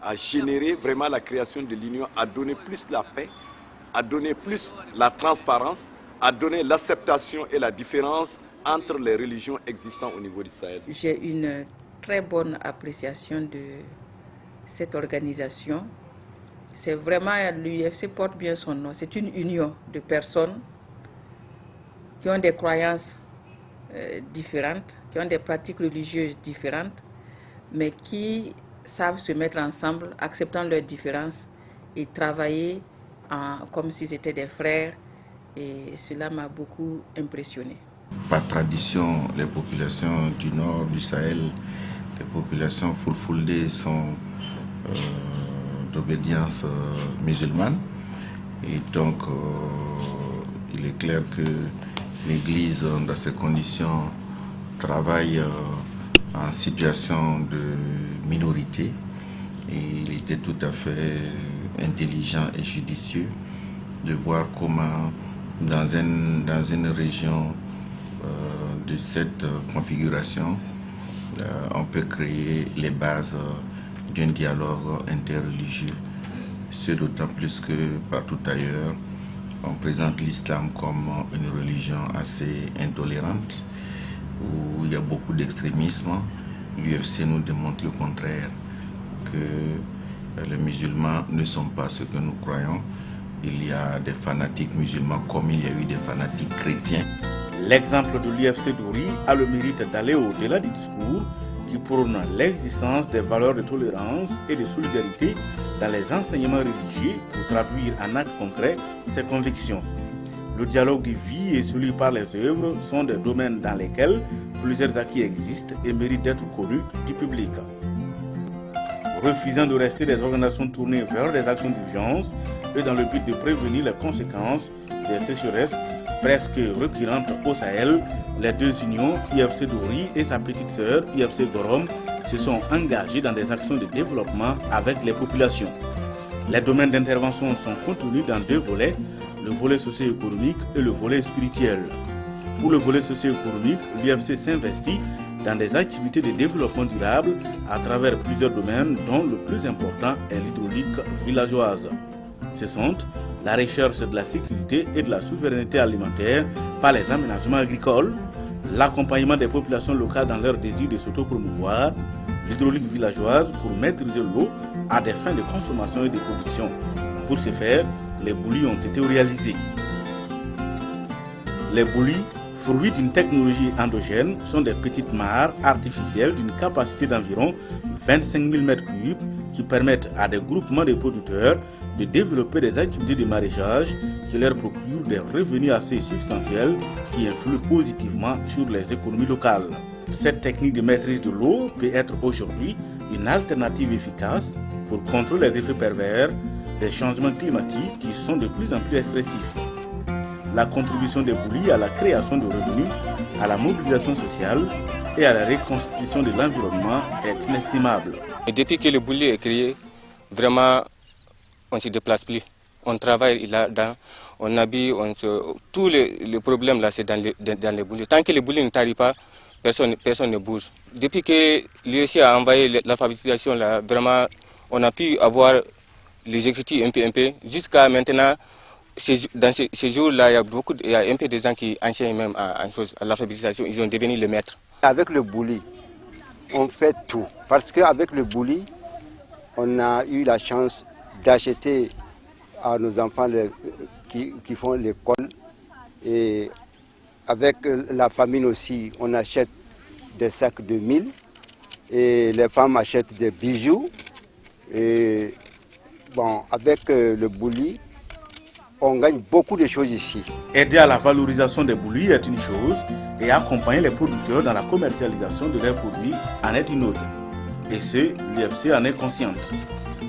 a généré vraiment la création de l'Union, a donné plus la paix, a donné plus la transparence, a donné l'acceptation et la différence entre les religions existantes au niveau du Sahel. J'ai une très bonne appréciation de cette organisation. C'est vraiment, l'UFC porte bien son nom, c'est une union de personnes qui ont des croyances différentes, qui ont des pratiques religieuses différentes, mais qui savent se mettre ensemble, acceptant leurs différences et travailler comme s'ils étaient des frères, et cela m'a beaucoup impressionné. Par tradition, les populations du nord du Sahel, les populations fulfulde sont d'obédience musulmane, et donc il est clair que l'Église, dans ces conditions, travaille en situation de minorité, et il était tout à fait intelligent et judicieux de voir comment dans une région de cette configuration, on peut créer les bases d'un dialogue interreligieux. C'est d'autant plus que partout ailleurs, on présente l'islam comme une religion assez intolérante, où il y a beaucoup d'extrémisme. L'UFC nous démontre le contraire, que les musulmans ne sont pas ce que nous croyons. Il y a des fanatiques musulmans comme il y a eu des fanatiques chrétiens. L'exemple de l'UFC d'Ouri a le mérite d'aller au-delà du discours qui prône l'existence des valeurs de tolérance et de solidarité dans les enseignements religieux pour traduire en actes concrets ses convictions. Le dialogue de vie et celui par les œuvres sont des domaines dans lesquels plusieurs acquis existent et méritent d'être connus du public. Refusant de rester des organisations tournées vers des actions d'urgence et dans le but de prévenir les conséquences des sécheresses presque récurrentes au Sahel, les deux unions, UFC Dori et sa petite sœur, UFC Gorom, se sont engagées dans des actions de développement avec les populations. Les domaines d'intervention sont contenus dans deux volets, le volet socio-économique et le volet spirituel. Pour le volet socio-économique, l'UFC s'investit dans des activités de développement durable à travers plusieurs domaines dont le plus important est l'hydraulique villageoise. Ce sont la recherche de la sécurité et de la souveraineté alimentaire par les aménagements agricoles, l'accompagnement des populations locales dans leur désir de s'autopromouvoir, l'hydraulique villageoise pour maîtriser l'eau à des fins de consommation et de production. Pour ce faire, les boulis ont été réalisés. Les boulis, fruits d'une technologie endogène, sont des petites mares artificielles d'une capacité d'environ 25 000 m3 qui permettent à des groupements de producteurs de développer des activités de maraîchage qui leur procurent des revenus assez substantiels qui influent positivement sur les économies locales. Cette technique de maîtrise de l'eau peut être aujourd'hui une alternative efficace pour contrôler les effets pervers des changements climatiques qui sont de plus en plus expressifs. La contribution des boulis à la création de revenus, à la mobilisation sociale et à la reconstitution de l'environnement est inestimable. Et depuis que le bouli est créé, vraiment, on ne se déplace plus. On travaille là-dedans, on habille, tous les problèmes là, c'est dans les boulis. Tant que les boulis ne t'arrivent pas, personne ne bouge. Depuis que l'UFC a envoyé l'alphabétisation, là, vraiment, on a pu avoir les écritures un peu, jusqu'à maintenant. Dans ces jours-là, il y a un peu de gens qui enseignent même à l'alphabétisation, ils ont devenu les maîtres. Avec le bouli, on fait tout. Parce qu'avec le bouli, on a eu la chance d'acheter à nos enfants qui font l'école. Et avec la famine aussi, on achète des sacs de mil. Et les femmes achètent des bijoux. Et bon, avec le bouli, on gagne beaucoup de choses ici. Aider à la valorisation des boulis est une chose et accompagner les producteurs dans la commercialisation de leurs produits en est une autre. Et ce, l'UFC en est consciente.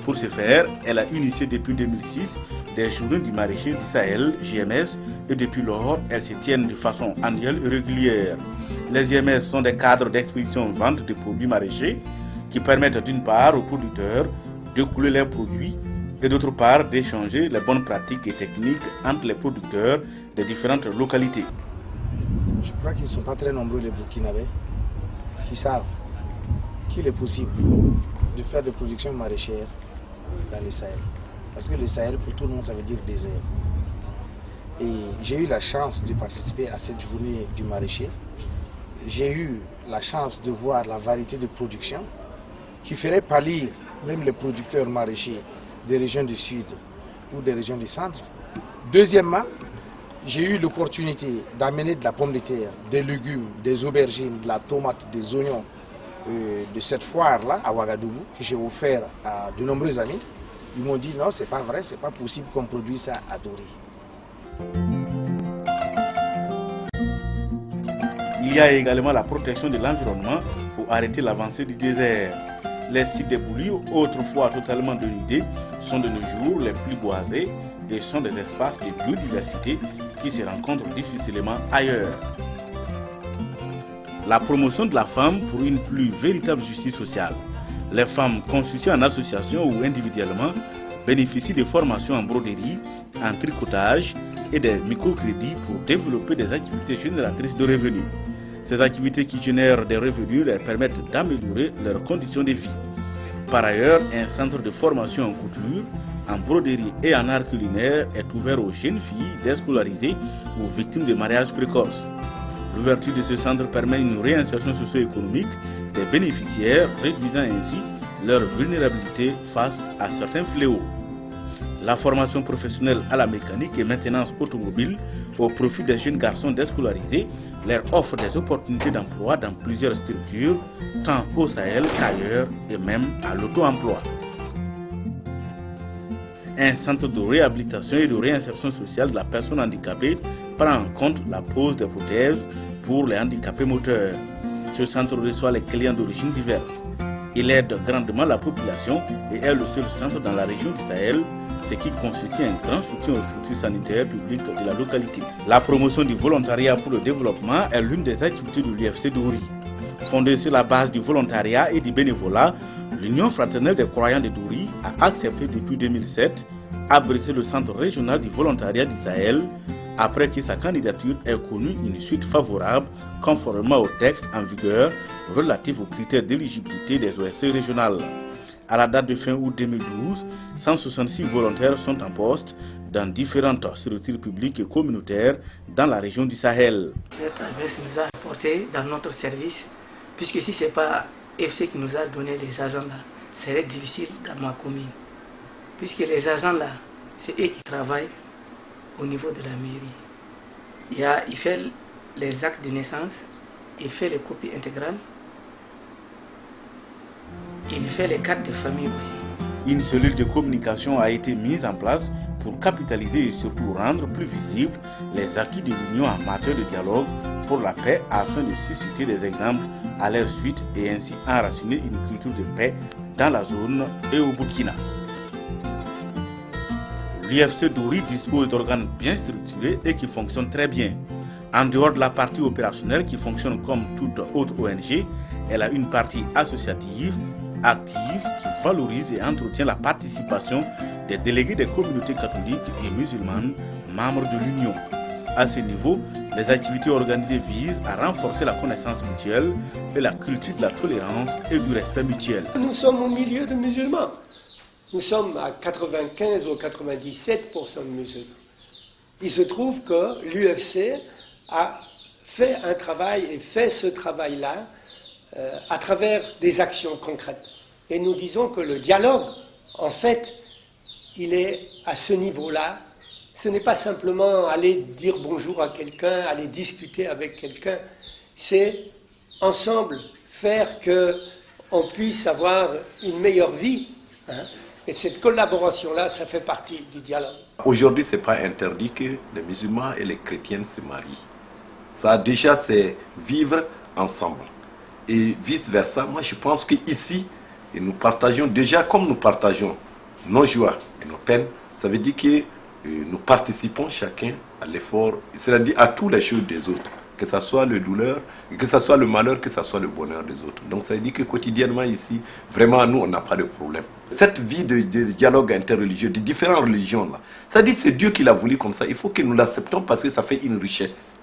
Pour ce faire, elle a initié depuis 2006 des journées du maraîcher du Sahel, JMS, et depuis lors, elles se tiennent de façon annuelle et régulière. Les JMS sont des cadres d'exposition-vente de produits maraîchers qui permettent d'une part aux producteurs de couler leurs produits et d'autre part d'échanger les bonnes pratiques et techniques entre les producteurs des différentes localités. Je crois qu'ils ne sont pas très nombreux les Burkinabés qui savent qu'il est possible de faire des productions maraîchères dans le Sahel. Parce que le Sahel, pour tout le monde, ça veut dire désert. Et j'ai eu la chance de participer à cette journée du maraîcher. J'ai eu la chance de voir la variété de production qui ferait pâlir même les producteurs maraîchers des régions du sud ou des régions du centre. Deuxièmement, j'ai eu l'opportunité d'amener de la pomme de terre, des légumes, des aubergines, de la tomate, des oignons de cette foire-là à Ouagadougou que j'ai offert à de nombreux amis. Ils m'ont dit non, c'est pas vrai, c'est pas possible qu'on produise ça à Dori. Il y a également la protection de l'environnement pour arrêter l'avancée du désert. Les sites des boulis, autrefois totalement dénudés, sont de nos jours les plus boisés et sont des espaces de biodiversité qui se rencontrent difficilement ailleurs. La promotion de la femme pour une plus véritable justice sociale. Les femmes constituées en association ou individuellement bénéficient de formations en broderie, en tricotage et des microcrédits pour développer des activités génératrices de revenus. Ces activités qui génèrent des revenus leur permettent d'améliorer leurs conditions de vie. Par ailleurs, un centre de formation en couture, en broderie et en art culinaire est ouvert aux jeunes filles déscolarisées ou victimes de mariages précoces. L'ouverture de ce centre permet une réinsertion socio-économique des bénéficiaires, réduisant ainsi leur vulnérabilité face à certains fléaux. La formation professionnelle à la mécanique et maintenance automobile au profit des jeunes garçons déscolarisés leur offre des opportunités d'emploi dans plusieurs structures, tant au Sahel qu'ailleurs et même à l'auto-emploi. Un centre de réhabilitation et de réinsertion sociale de la personne handicapée prend en compte la pose des prothèses pour les handicapés moteurs. Ce centre reçoit les clients d'origine diverses. Il aide grandement la population et est le seul centre dans la région du Sahel, ce qui constitue un grand soutien aux structures sanitaires publiques de la localité. La promotion du volontariat pour le développement est l'une des activités de l'UFC d'Ouri. Fondée sur la base du volontariat et du bénévolat, l'Union fraternelle des croyants de Douri a accepté depuis 2007 abriter le centre régional du volontariat du Sahel après que sa candidature ait connu une suite favorable conformément au texte en vigueur relatif aux critères d'éligibilité des OSC régionales. À la date de fin août 2012, 166 volontaires sont en poste dans différentes structures publiques et communautaires dans la région du Sahel. Cette adresse nous a apporté dans notre service, puisque si ce n'est pas FC qui nous a donné les agents-là, ça serait difficile dans ma commune. Puisque les agents-là, c'est eux qui travaillent au niveau de la mairie. Il fait les actes de naissance, il fait les copies intégrales, il fait les cartes de famille aussi. Une cellule de communication a été mise en place pour capitaliser et surtout rendre plus visibles les acquis de l'Union en matière de dialogue pour la paix afin de susciter des exemples à leur suite et ainsi enraciner une culture de paix dans la zone et au Burkina. L'UFC d'Ouri dispose d'organes bien structurés et qui fonctionnent très bien. En dehors de la partie opérationnelle qui fonctionne comme toute autre ONG, elle a une partie associative, active, qui valorise et entretient la participation des délégués des communautés catholiques et musulmanes membres de l'Union. À ce niveau, les activités organisées visent à renforcer la connaissance mutuelle et la culture de la tolérance et du respect mutuel. Nous sommes au milieu de musulmans. Nous sommes à 95 ou 97% de musulmans. Il se trouve que l'UFC a fait un travail et fait ce travail-là à travers des actions concrètes. Et nous disons que le dialogue, en fait, il est à ce niveau-là. Ce n'est pas simplement aller dire bonjour à quelqu'un, aller discuter avec quelqu'un. C'est ensemble faire qu'on puisse avoir une meilleure vie. Et cette collaboration-là, ça fait partie du dialogue. Aujourd'hui, ce n'est pas interdit que les musulmans et les chrétiens se marient. Ça, déjà, c'est vivre ensemble. Et vice-versa, moi, je pense qu'ici, nous partageons déjà, comme nous partageons nos joies et nos peines, ça veut dire que nous participons chacun à l'effort, c'est-à-dire à toutes les choses des autres, que ce soit le douleur, que ce soit le malheur, que ce soit le bonheur des autres. Donc ça veut dire que quotidiennement ici, vraiment nous, on n'a pas de problème. Cette vie de dialogue interreligieux, de différentes religions, là, ça dit c'est Dieu qui l'a voulu comme ça. Il faut que nous l'acceptons parce que ça fait une richesse.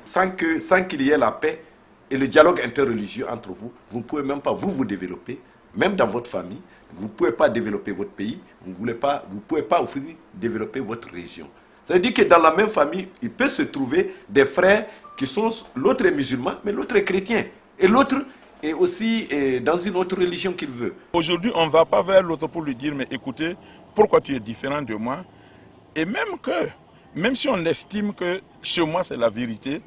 Sans qu'il y ait la paix et le dialogue interreligieux entre vous, vous ne pouvez même pas vous développer, même dans votre famille. Vous ne pouvez pas développer votre pays, vous ne pouvez pas aussi développer votre région. Ça veut dire que dans la même famille, il peut se trouver des frères qui sont, l'autre est musulman, mais l'autre est chrétien. Et l'autre est aussi dans une autre religion qu'il veut. Aujourd'hui, on ne va pas vers l'autre pour lui dire, mais écoutez, pourquoi tu es différent de moi? Et même si on estime que chez moi c'est la vérité,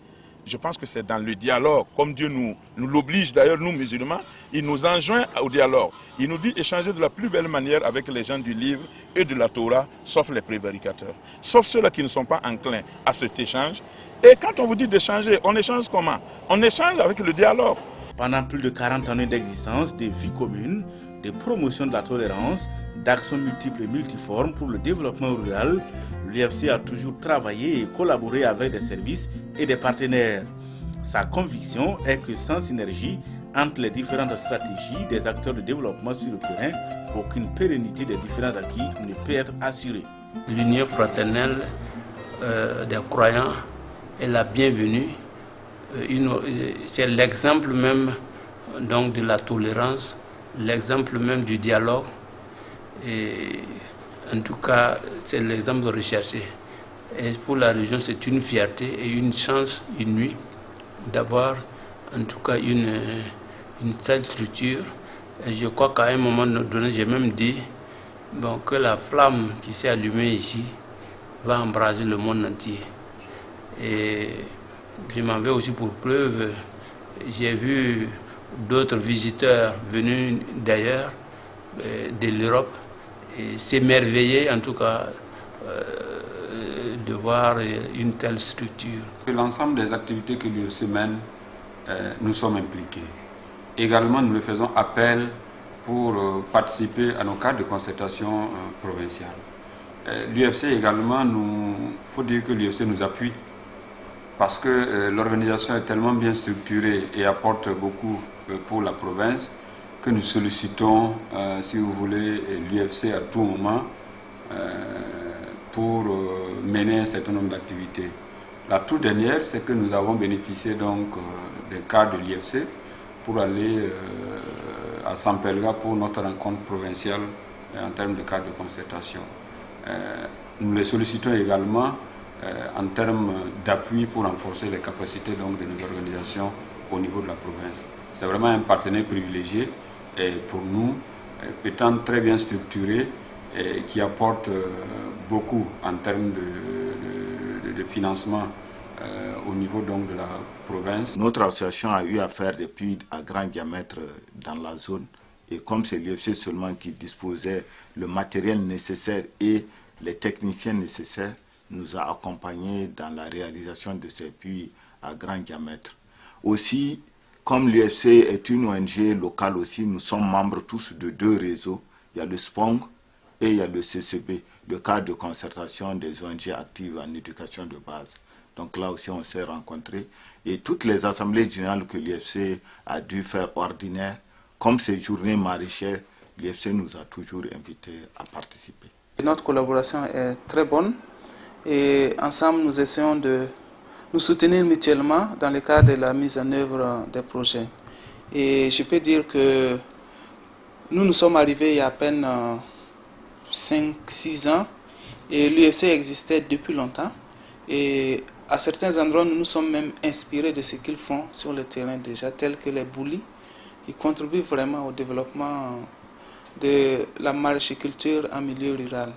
je pense que c'est dans le dialogue, comme Dieu nous l'oblige d'ailleurs, nous musulmans, il nous enjoint au dialogue. Il nous dit échanger de la plus belle manière avec les gens du livre et de la Torah, sauf les prévaricateurs, sauf ceux-là qui ne sont pas enclins à cet échange. Et quand on vous dit d'échanger, on échange comment? On échange avec le dialogue. Pendant plus de 40 années d'existence, de vie commune, de promotion de la tolérance, d'actions multiples et multiformes pour le développement rural, l'UFC a toujours travaillé et collaboré avec des services et des partenaires. Sa conviction est que sans synergie entre les différentes stratégies des acteurs de développement sur le terrain, aucune pérennité des différents acquis ne peut être assurée. L'union fraternelle des croyants est la bienvenue. C'est l'exemple même donc, de la tolérance, l'exemple même du dialogue. Et en tout cas, c'est l'exemple recherché. Et pour la région, c'est une fierté et une chance inouïe d'avoir en tout cas une telle structure. Et je crois qu'à un moment donné, j'ai même dit que la flamme qui s'est allumée ici va embraser le monde entier. Et je m'en vais aussi pour preuve, j'ai vu d'autres visiteurs venus d'ailleurs, de l'Europe, et s'émerveiller en tout cas de voir une telle structure. L'ensemble des activités que l'UFC mène, nous sommes impliqués. Également, nous le faisons appel pour participer à nos cadres de concertation provinciale. L'UFC également, il faut dire que l'UFC nous appuie parce que l'organisation est tellement bien structurée et apporte beaucoup pour la province que nous sollicitons, si vous voulez, l'UFC à tout moment pour mener un certain nombre d'activités. La toute dernière, c'est que nous avons bénéficié donc des cadres de l'UFC pour aller à Sampelga pour notre rencontre provinciale en termes de cadre de concertation. Nous les sollicitons également en termes d'appui pour renforcer les capacités donc, de nos organisations au niveau de la province. C'est vraiment un partenaire privilégié et pour nous, étant très bien structuré et qui apporte beaucoup en termes de financement au niveau donc, de la province. Notre association a eu à faire des puits à grand diamètre dans la zone et comme c'est l'UFC seulement qui disposait le matériel nécessaire et les techniciens nécessaires, nous a accompagnés dans la réalisation de ces puits à grand diamètre. Aussi, comme l'UFC est une ONG locale aussi, nous sommes membres tous de 2 réseaux. Il y a le SPONG et il y a le CCB, le cadre de concertation des ONG actives en éducation de base. Donc là aussi, on s'est rencontrés. Et toutes les assemblées générales que l'UFC a dû faire ordinaires, comme ces journées maraîchères, l'UFC nous a toujours invités à participer. Notre collaboration est très bonne et ensemble, nous essayons de nous soutenir mutuellement dans le cadre de la mise en œuvre des projets. Et je peux dire que nous sommes arrivés il y a à peine 5-6 ans et l'UFC existait depuis longtemps. Et à certains endroits, nous nous sommes même inspirés de ce qu'ils font sur le terrain déjà, tels que les boulis, qui contribuent vraiment au développement de la maraîchiculture en milieu rural.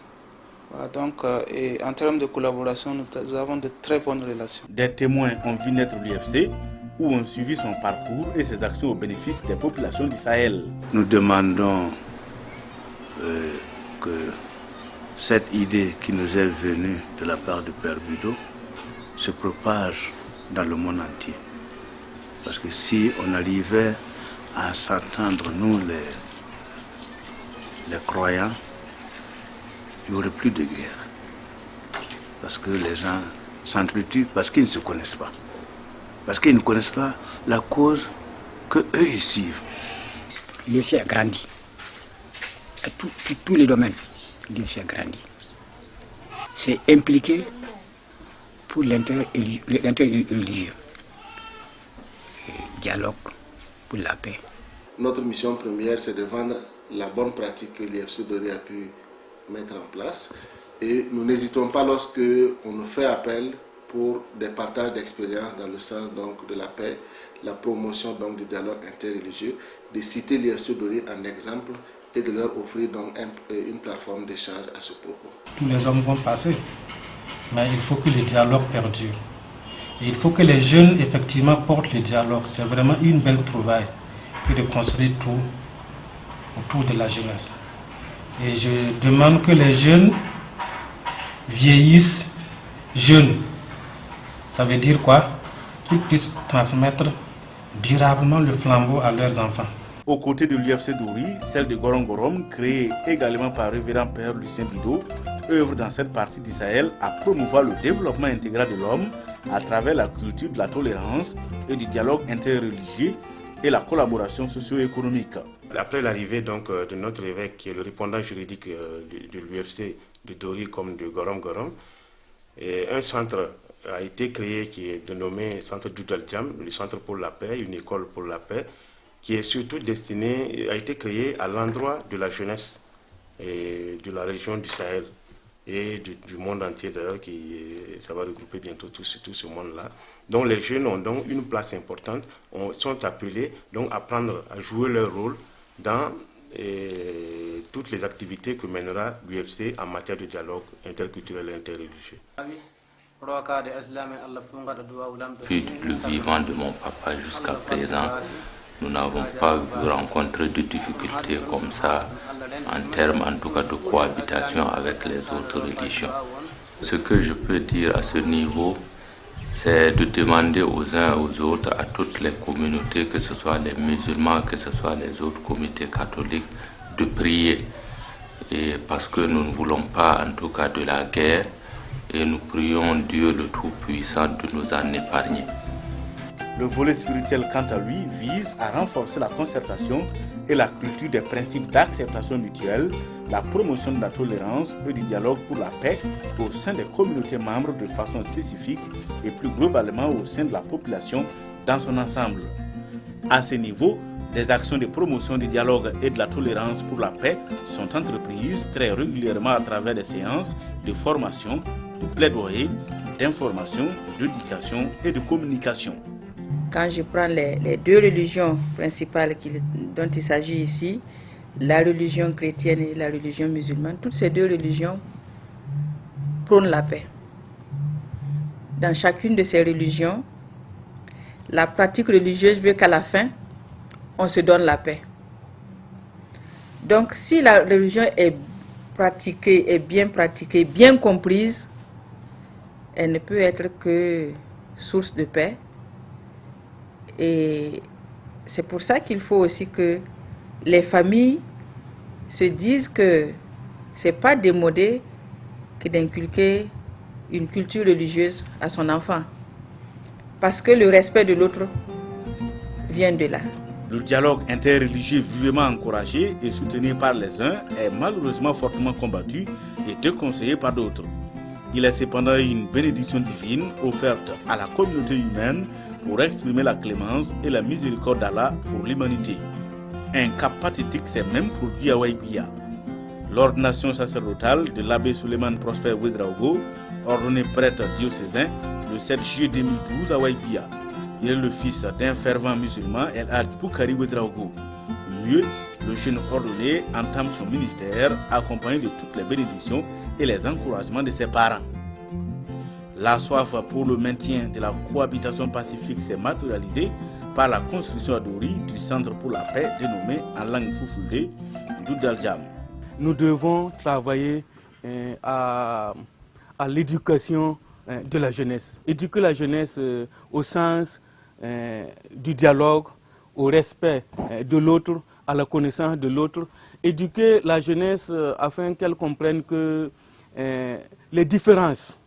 Voilà, donc, et en termes de collaboration, nous avons de très bonnes relations. Des témoins ont vu naître l'UFC, où ont suivi son parcours et ses actions au bénéfice des populations du Sahel. Nous demandons que cette idée qui nous est venue de la part du Père Budo se propage dans le monde entier. Parce que si on arrivait à s'entendre, nous les croyants, il n'y aurait plus de guerre. Parce que les gens s'entretuent parce qu'ils ne se connaissent pas. Parce qu'ils ne connaissent pas la cause qu'eux ils suivent. L'UFC a grandi. À tous les domaines, l'UFC a grandi. C'est impliqué pour l'intérêt religieux. Dialogue pour la paix. Notre mission première, c'est de vendre la bonne pratique que l'UFC Doré a pu mettre en place. Et nous n'hésitons pas lorsque on nous fait appel pour des partages d'expériences dans le sens donc, de la paix, la promotion donc, du dialogue interreligieux, de citer l'UFC Doré en exemple et de leur offrir donc une plateforme d'échange à ce propos. Tous les hommes vont passer, mais il faut que le dialogue perdure. Et il faut que les jeunes effectivement portent le dialogue. C'est vraiment une belle trouvaille que de construire tout autour de la jeunesse. Et je demande que les jeunes vieillissent jeunes. Ça veut dire quoi? Qu'ils puissent transmettre durablement le flambeau à leurs enfants. Aux côtés de l'UFC Dori, celle de Gorom Gorom, créée également par le révérend Père Lucien Bido, œuvre dans cette partie du Sahel à promouvoir le développement intégral de l'homme à travers la culture de la tolérance et du dialogue interreligieux et la collaboration socio-économique. Après l'arrivée donc de notre évêque, qui est le répondant juridique de l'UFC de Dori comme de Gorom Gorom, et un centre a été créé qui est dénommé Centre Doudal Djam, le Centre pour la paix, une école pour la paix, qui est surtout destiné, a été créé à l'endroit de la jeunesse et de la région du Sahel et du monde entier d'ailleurs, ça va regrouper bientôt tout ce monde-là. Donc les jeunes ont donc une place importante, sont appelés donc à jouer leur rôle dans toutes les activités que mènera l'UFC en matière de dialogue interculturel et interreligieux. Depuis le vivant de mon papa jusqu'à présent, nous n'avons pas rencontré de difficultés comme ça, en termes en tout cas de cohabitation avec les autres religions. Ce que je peux dire à ce niveau, c'est de demander aux uns et aux autres, à toutes les communautés, que ce soit les musulmans, que ce soit les autres communautés catholiques, de prier. Et parce que nous ne voulons pas, en tout cas, de la guerre, et nous prions Dieu le Tout-Puissant de nous en épargner. Le volet spirituel, quant à lui, vise à renforcer la concertation et la culture des principes d'acceptation mutuelle, la promotion de la tolérance et du dialogue pour la paix au sein des communautés membres de façon spécifique et plus globalement au sein de la population dans son ensemble. À ce niveau, des actions de promotion du dialogue et de la tolérance pour la paix sont entreprises très régulièrement à travers des séances de formation, de plaidoyer, d'information, d'éducation et de communication. Quand je prends les deux religions principales dont il s'agit ici, la religion chrétienne et la religion musulmane, toutes ces deux religions prônent la paix. Dans chacune de ces religions, la pratique religieuse veut qu'à la fin, on se donne la paix. Donc, si la religion est pratiquée, bien comprise, elle ne peut être que source de paix. Et c'est pour ça qu'il faut aussi que les familles se disent que ce n'est pas démodé que d'inculquer une culture religieuse à son enfant. Parce que le respect de l'autre vient de là. Le dialogue interreligieux vivement encouragé et soutenu par les uns est malheureusement fortement combattu et déconseillé par d'autres. Il est cependant une bénédiction divine offerte à la communauté humaine pour exprimer la clémence et la miséricorde d'Allah pour l'humanité. Un cas pathétique s'est même produit à Waïbia. L'ordination sacerdotale de l'abbé Suleiman Prosper Ouedraogo, ordonné prêtre diocésain le 7 juillet 2012 à Waïbia. Il est le fils d'un fervent musulman, El Hadj Boukari Ouedraogo. Mieux, le jeune ordonné entame son ministère accompagné de toutes les bénédictions et les encouragements de ses parents. La soif pour le maintien de la cohabitation pacifique s'est matérialisée par la construction à Dori du Centre pour la paix dénommé en langue Foufoulde Doudaljam. Nous devons travailler à l'éducation de la jeunesse. Éduquer la jeunesse au sens du dialogue, au respect de l'autre, à la connaissance de l'autre. Éduquer la jeunesse afin qu'elle comprenne que les différences,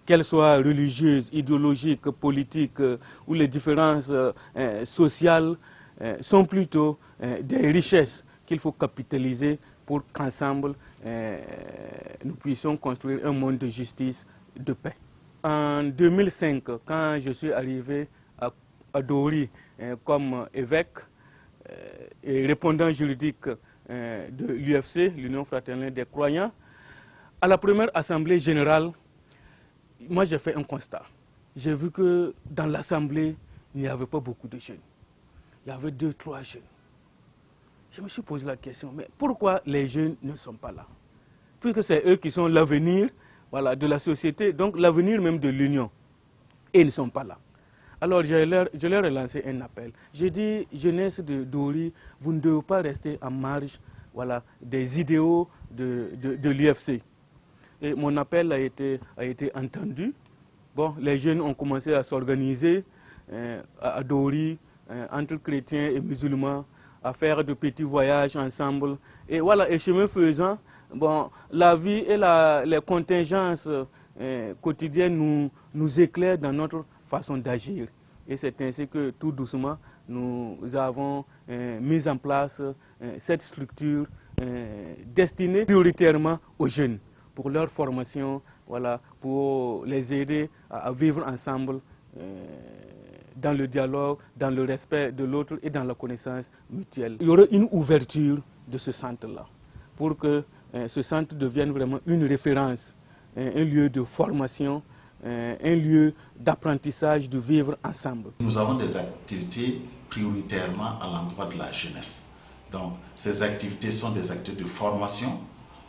qu'elles soient religieuses, idéologiques, politiques ou les différences sociales, sont plutôt des richesses qu'il faut capitaliser pour qu'ensemble nous puissions construire un monde de justice, de paix. En 2005, quand je suis arrivé à Dori comme évêque et répondant juridique de l'UFC, l'Union fraternelle des croyants, à la première assemblée générale, moi j'ai fait un constat. J'ai vu que dans l'assemblée, il n'y avait pas beaucoup de jeunes. Il y avait 2, 3 jeunes. Je me suis posé la question, mais pourquoi les jeunes ne sont pas là? Puisque c'est eux qui sont l'avenir, voilà, de la société, donc l'avenir même de l'Union. Et ils ne sont pas là. Alors je leur ai lancé un appel. J'ai dit, jeunesse de Dori, vous ne devez pas rester en marge, voilà, des idéaux de l'UFC. Et mon appel a été entendu. Bon, les jeunes ont commencé à s'organiser à Dori, entre chrétiens et musulmans, à faire de petits voyages ensemble. Et voilà, et chemin faisant, bon, la vie et les contingences quotidiennes nous éclairent dans notre façon d'agir. Et c'est ainsi que tout doucement, nous avons mis en place cette structure destinée prioritairement aux jeunes, pour leur formation, voilà, pour les aider à vivre ensemble dans le dialogue, dans le respect de l'autre et dans la connaissance mutuelle. Il y aurait une ouverture de ce centre-là pour que ce centre devienne vraiment une référence, un lieu de formation, un lieu d'apprentissage, de vivre ensemble. Nous avons des activités prioritairement à l'endroit de la jeunesse. Donc, ces activités sont des activités de formation,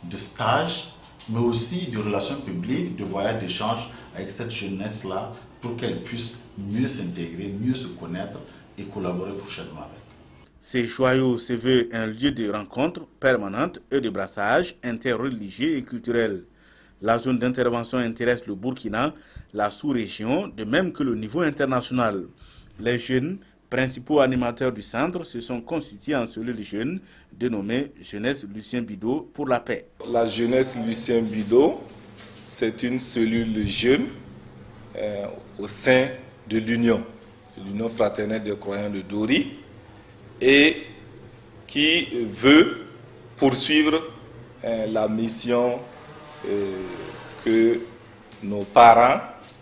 de stage, mais aussi de relations publiques, de voyages d'échange avec cette jeunesse-là pour qu'elle puisse mieux s'intégrer, mieux se connaître et collaborer prochainement avec. Ces joyaux se veulent un lieu de rencontre permanente et de brassage interreligieux et culturel. La zone d'intervention intéresse le Burkina, la sous-région, de même que le niveau international. Les jeunes, principaux animateurs du centre, se sont constitués en cellule jeune, dénommée Jeunesse Lucien Bidault pour la paix. La Jeunesse Lucien Bidault, c'est une cellule jeune au sein de l'Union fraternelle des croyants de Dori, et qui veut poursuivre la mission que nos parents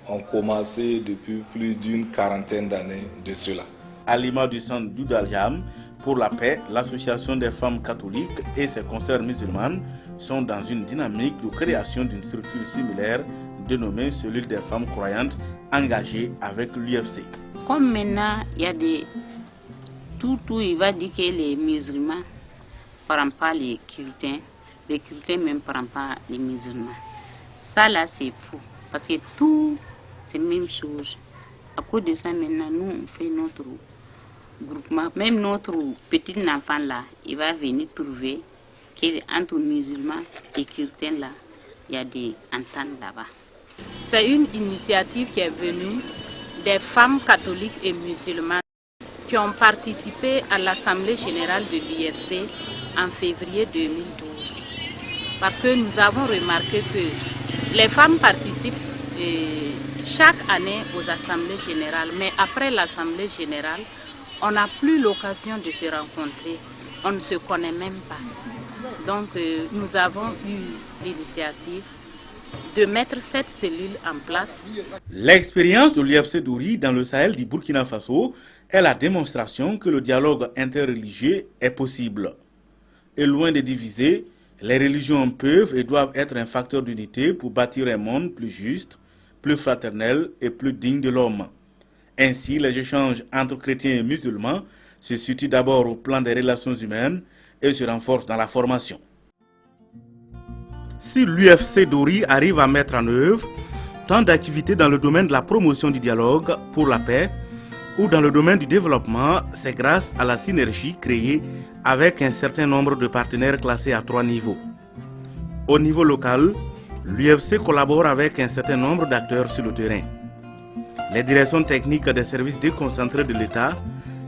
ont commencé depuis plus d'une quarantaine d'années de cela. À l'image du centre Doudal-Jam pour la paix, l'association des femmes catholiques et ses consoeurs musulmanes sont dans une dynamique de création d'une structure similaire dénommée Cellule des femmes croyantes engagées avec l'UFC. Comme maintenant, il y a tout, il va dire que les musulmans ne prennent pas les chrétiens même ne prennent pas les musulmans. Ça là, c'est fou, parce que tout, c'est la même chose. À cause de ça, maintenant, nous, on fait notre groupement. Même notre petit enfant là, il va venir trouver qu'entre musulmans et chrétiens là, il y a des ententes là-bas. C'est une initiative qui est venue des femmes catholiques et musulmanes qui ont participé à l'Assemblée générale de l'UFC en février 2012. Parce que nous avons remarqué que les femmes participent chaque année aux assemblées générales, mais après l'assemblée générale, on n'a plus l'occasion de se rencontrer, on ne se connaît même pas. Donc nous avons eu l'initiative de mettre cette cellule en place. L'expérience de l'UFC Dori dans le Sahel du Burkina Faso est la démonstration que le dialogue interreligieux est possible. Et loin de diviser, les religions peuvent et doivent être un facteur d'unité pour bâtir un monde plus juste, plus fraternel et plus digne de l'homme. Ainsi, les échanges entre chrétiens et musulmans se situent d'abord au plan des relations humaines et se renforcent dans la formation. Si l'UFC Dori arrive à mettre en œuvre tant d'activités dans le domaine de la promotion du dialogue pour la paix ou dans le domaine du développement, c'est grâce à la synergie créée avec un certain nombre de partenaires classés à 3 niveaux. Au niveau local, l'UFC collabore avec un certain nombre d'acteurs sur le terrain. Les directions techniques des services déconcentrés de l'État,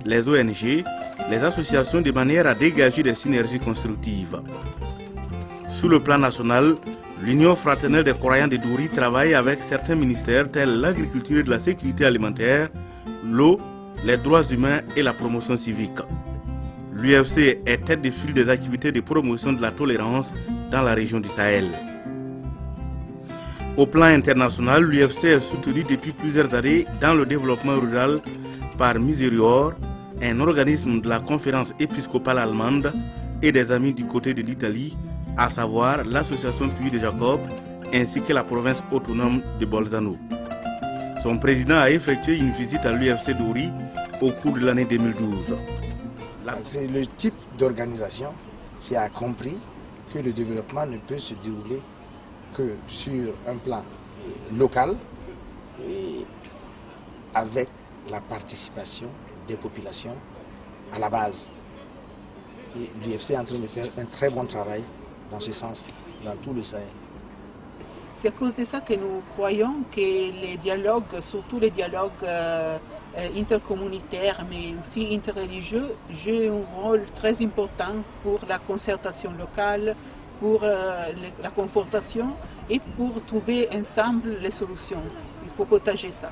les ONG, les associations de manière à dégager des synergies constructives. Sur le plan national, l'Union fraternelle des croyants de Dori travaille avec certains ministères tels l'agriculture et de la sécurité alimentaire, l'eau, les droits humains et la promotion civique. L'UFC est tête de file des activités de promotion de la tolérance dans la région du Sahel. Au plan international, l'UFC est soutenu depuis plusieurs années dans le développement rural par Miserior, un organisme de la conférence épiscopale allemande et des amis du côté de l'Italie, à savoir l'association Puy de Jacob ainsi que la province autonome de Bolzano. Son président a effectué une visite à l'UFC Dori au cours de l'année 2012. C'est le type d'organisation qui a compris que le développement ne peut se dérouler que sur un plan local et avec la participation des populations à la base. L'UFC est en train de faire un très bon travail dans ce sens, dans tout le Sahel. C'est à cause de ça que nous croyons que les dialogues, surtout les dialogues intercommunautaires, mais aussi interreligieux, jouent un rôle très important pour la concertation locale, pour la confortation et pour trouver ensemble les solutions. Il faut partager ça.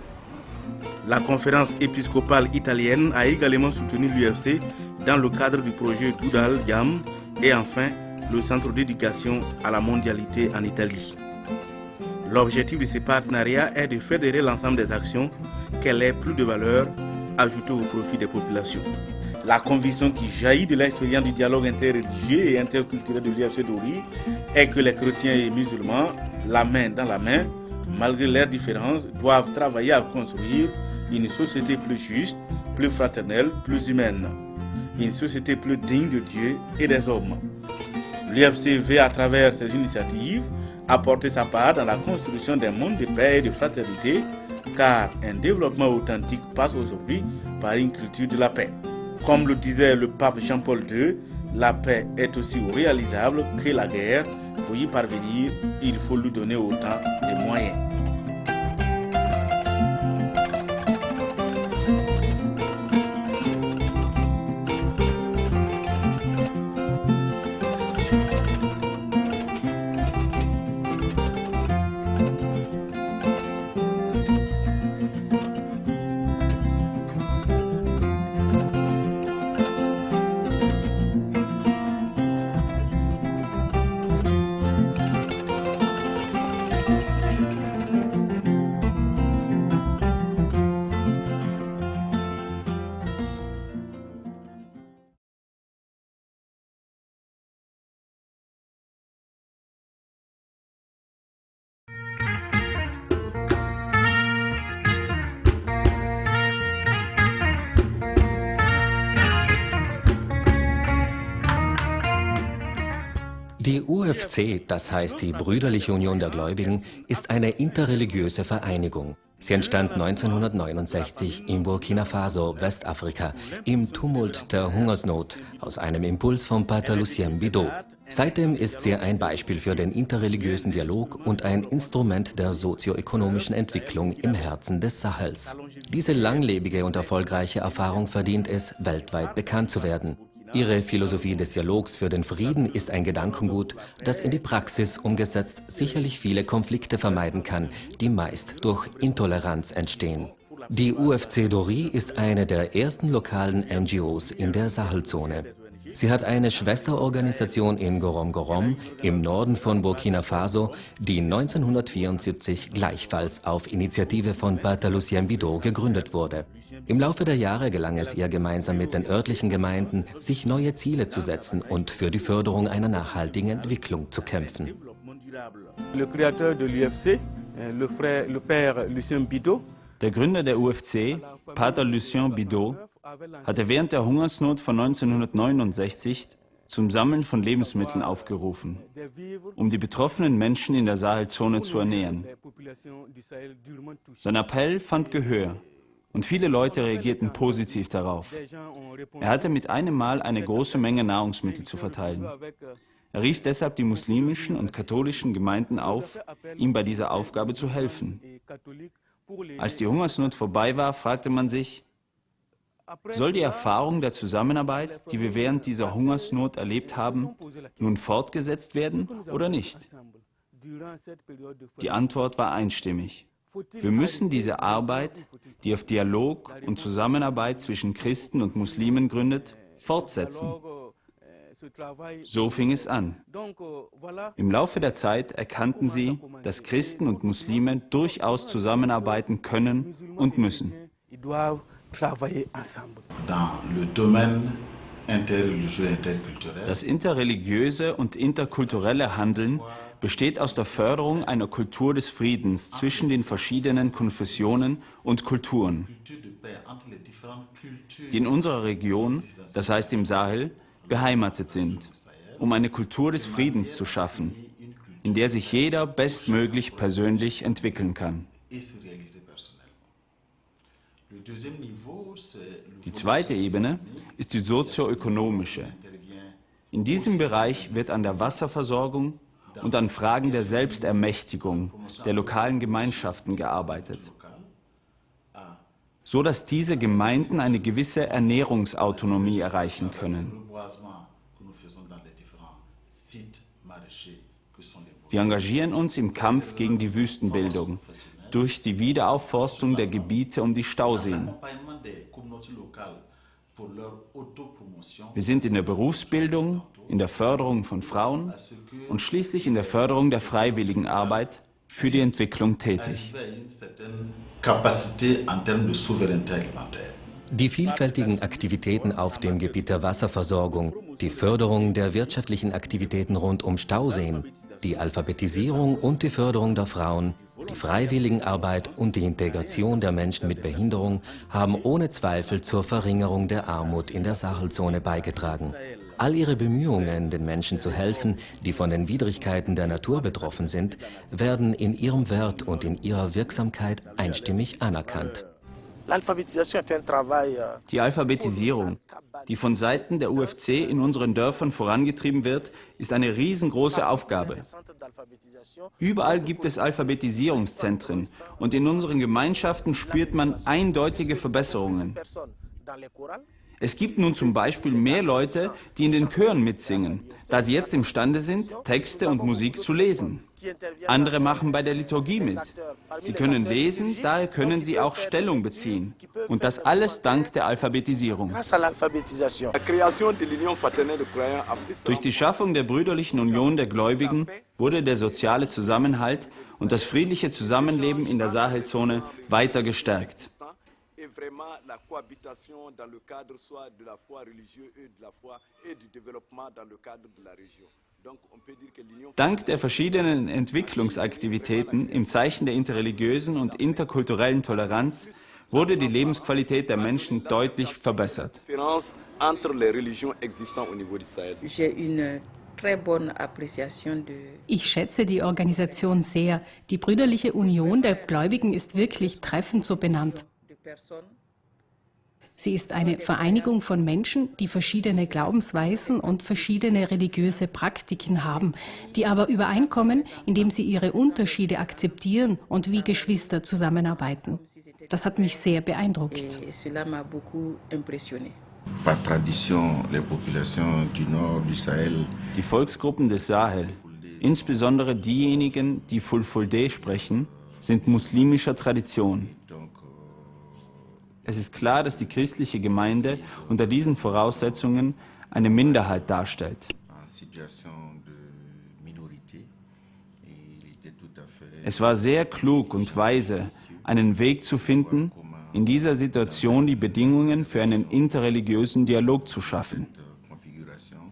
La conférence épiscopale italienne a également soutenu l'UFC dans le cadre du projet Doudal-Jam et enfin le centre d'éducation à la mondialité en Italie. L'objectif de ces partenariats est de fédérer l'ensemble des actions qu'elle ait plus de valeur ajoutée au profit des populations. La conviction qui jaillit de l'expérience du dialogue interreligieux et interculturel de l'UFC Dori est que les chrétiens et musulmans, la main dans la main, malgré leurs différences, doivent travailler à construire une société plus juste, plus fraternelle, plus humaine. Une société plus digne de Dieu et des hommes. L'UFC veut à travers ses initiatives apporter sa part dans la construction d'un monde de paix et de fraternité, car un développement authentique passe aujourd'hui par une culture de la paix. Comme le disait le pape Jean-Paul II, la paix est aussi réalisable que la guerre Pour y parvenir, il faut lui donner autant de moyens. Die UFC, das heißt die Brüderliche Union der Gläubigen, ist eine interreligiöse Vereinigung. Sie entstand 1969 in Burkina Faso, Westafrika, im Tumult der Hungersnot, aus einem Impuls von Pater Lucien Bidot. Seitdem ist sie ein Beispiel für den interreligiösen Dialog und ein Instrument der sozioökonomischen Entwicklung im Herzen des Sahels. Diese langlebige und erfolgreiche Erfahrung verdient es, weltweit bekannt zu werden. Ihre Philosophie des Dialogs für den Frieden ist ein Gedankengut, das in die Praxis umgesetzt sicherlich viele Konflikte vermeiden kann, die meist durch Intoleranz entstehen. Die UFC Dori ist eine der ersten lokalen NGOs in der Sahelzone. Sie hat eine Schwesterorganisation in Gorom Gorom im Norden von Burkina Faso, die 1974 gleichfalls auf Initiative von Pater Lucien Bidot gegründet wurde. Im Laufe der Jahre gelang es ihr gemeinsam mit den örtlichen Gemeinden, sich neue Ziele zu setzen und für die Förderung einer nachhaltigen Entwicklung zu kämpfen. Der Gründer der UFC, Pater Lucien Bidot, hatte während der Hungersnot von 1969 zum Sammeln von Lebensmitteln aufgerufen, um die betroffenen Menschen in der Sahelzone zu ernähren. Sein Appell fand Gehör und viele Leute reagierten positiv darauf. Er hatte mit einem Mal eine große Menge Nahrungsmittel zu verteilen. Er rief deshalb die muslimischen und katholischen Gemeinden auf, ihm bei dieser Aufgabe zu helfen. Als die Hungersnot vorbei war, fragte man sich, soll die Erfahrung der Zusammenarbeit, die wir während dieser Hungersnot erlebt haben, nun fortgesetzt werden oder nicht? Die Antwort war einstimmig. Wir müssen diese Arbeit, die auf Dialog und Zusammenarbeit zwischen Christen und Muslimen gründet, fortsetzen. So fing es an. Im Laufe der Zeit erkannten sie, dass Christen und Muslime durchaus zusammenarbeiten können und müssen. Das interreligiöse und interkulturelle Handeln besteht aus der Förderung einer Kultur des Friedens zwischen den verschiedenen Konfessionen und Kulturen, die in unserer Region, das heißt im Sahel, beheimatet sind, um eine Kultur des Friedens zu schaffen, in der sich jeder bestmöglich persönlich entwickeln kann. Die zweite Ebene ist die sozioökonomische. In diesem Bereich wird an der Wasserversorgung und an Fragen der Selbstermächtigung der lokalen Gemeinschaften gearbeitet, so dass diese Gemeinden eine gewisse Ernährungsautonomie erreichen können. Wir engagieren uns im Kampf gegen die Wüstenbildung durch die Wiederaufforstung der Gebiete um die Stauseen. Wir sind in der Berufsbildung, in der Förderung von Frauen und schließlich in der Förderung der Freiwilligenarbeit für die Entwicklung tätig. Die vielfältigen Aktivitäten auf dem Gebiet der Wasserversorgung, die Förderung der wirtschaftlichen Aktivitäten rund um Stauseen, die Alphabetisierung und die Förderung der Frauen, die Freiwilligenarbeit und die Integration der Menschen mit Behinderung haben ohne Zweifel zur Verringerung der Armut in der Sahelzone beigetragen. All ihre Bemühungen, den Menschen zu helfen, die von den Widrigkeiten der Natur betroffen sind, werden in ihrem Wert und in ihrer Wirksamkeit einstimmig anerkannt. Die Alphabetisierung, die von Seiten der UFC in unseren Dörfern vorangetrieben wird, ist eine riesengroße Aufgabe. Überall gibt es Alphabetisierungszentren und in unseren Gemeinschaften spürt man eindeutige Verbesserungen. Es gibt nun zum Beispiel mehr Leute, die in den Chören mitsingen, da sie jetzt imstande sind, Texte und Musik zu lesen. Andere machen bei der Liturgie mit. Sie können lesen, daher können sie auch Stellung beziehen. Und das alles dank der Alphabetisierung. Durch die Schaffung der Brüderlichen Union der Gläubigen wurde der soziale Zusammenhalt und das friedliche Zusammenleben in der Sahelzone weiter gestärkt. Dank der verschiedenen Entwicklungsaktivitäten im Zeichen der interreligiösen und interkulturellen Toleranz wurde die Lebensqualität der Menschen deutlich verbessert. Ich schätze die Organisation sehr. Die Brüderliche Union der Gläubigen ist wirklich treffend so benannt. Sie ist eine Vereinigung von Menschen, die verschiedene Glaubensweisen und verschiedene religiöse Praktiken haben, die aber übereinkommen, indem sie ihre Unterschiede akzeptieren und wie Geschwister zusammenarbeiten. Das hat mich sehr beeindruckt. Die Volksgruppen des Sahel, insbesondere diejenigen, die Fulfulde sprechen, sind muslimischer Tradition. Es ist klar, dass die christliche Gemeinde unter diesen Voraussetzungen eine Minderheit darstellt. Es war sehr klug und weise, einen Weg zu finden, in dieser Situation die Bedingungen für einen interreligiösen Dialog zu schaffen.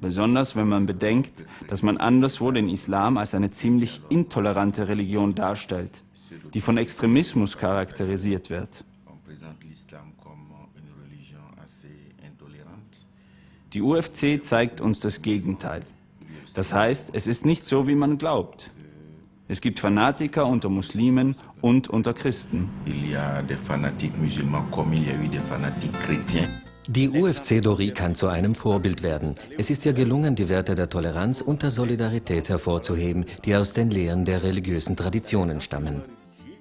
Besonders wenn man bedenkt, dass man anderswo den Islam als eine ziemlich intolerante Religion darstellt, die von Extremismus charakterisiert wird. Die UFC zeigt uns das Gegenteil. Das heißt, es ist nicht so, wie man glaubt. Es gibt Fanatiker unter Muslimen und unter Christen. Die UFC Dori kann zu einem Vorbild werden. Es ist ihr gelungen, die Werte der Toleranz und der Solidarität hervorzuheben, die aus den Lehren der religiösen Traditionen stammen.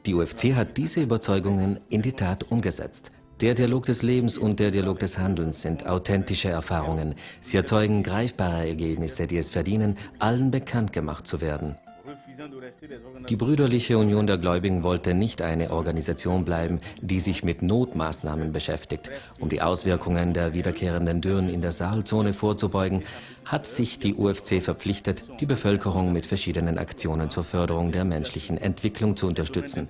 Die UFC hat diese Überzeugungen in die Tat umgesetzt. Der Dialog des Lebens und der Dialog des Handelns sind authentische Erfahrungen. Sie erzeugen greifbare Ergebnisse, die es verdienen, allen bekannt gemacht zu werden. Die Brüderliche Union der Gläubigen wollte nicht eine Organisation bleiben, die sich mit Notmaßnahmen beschäftigt. Um die Auswirkungen der wiederkehrenden Dürren in der Sahelzone vorzubeugen, hat sich die UFC verpflichtet, die Bevölkerung mit verschiedenen Aktionen zur Förderung der menschlichen Entwicklung zu unterstützen.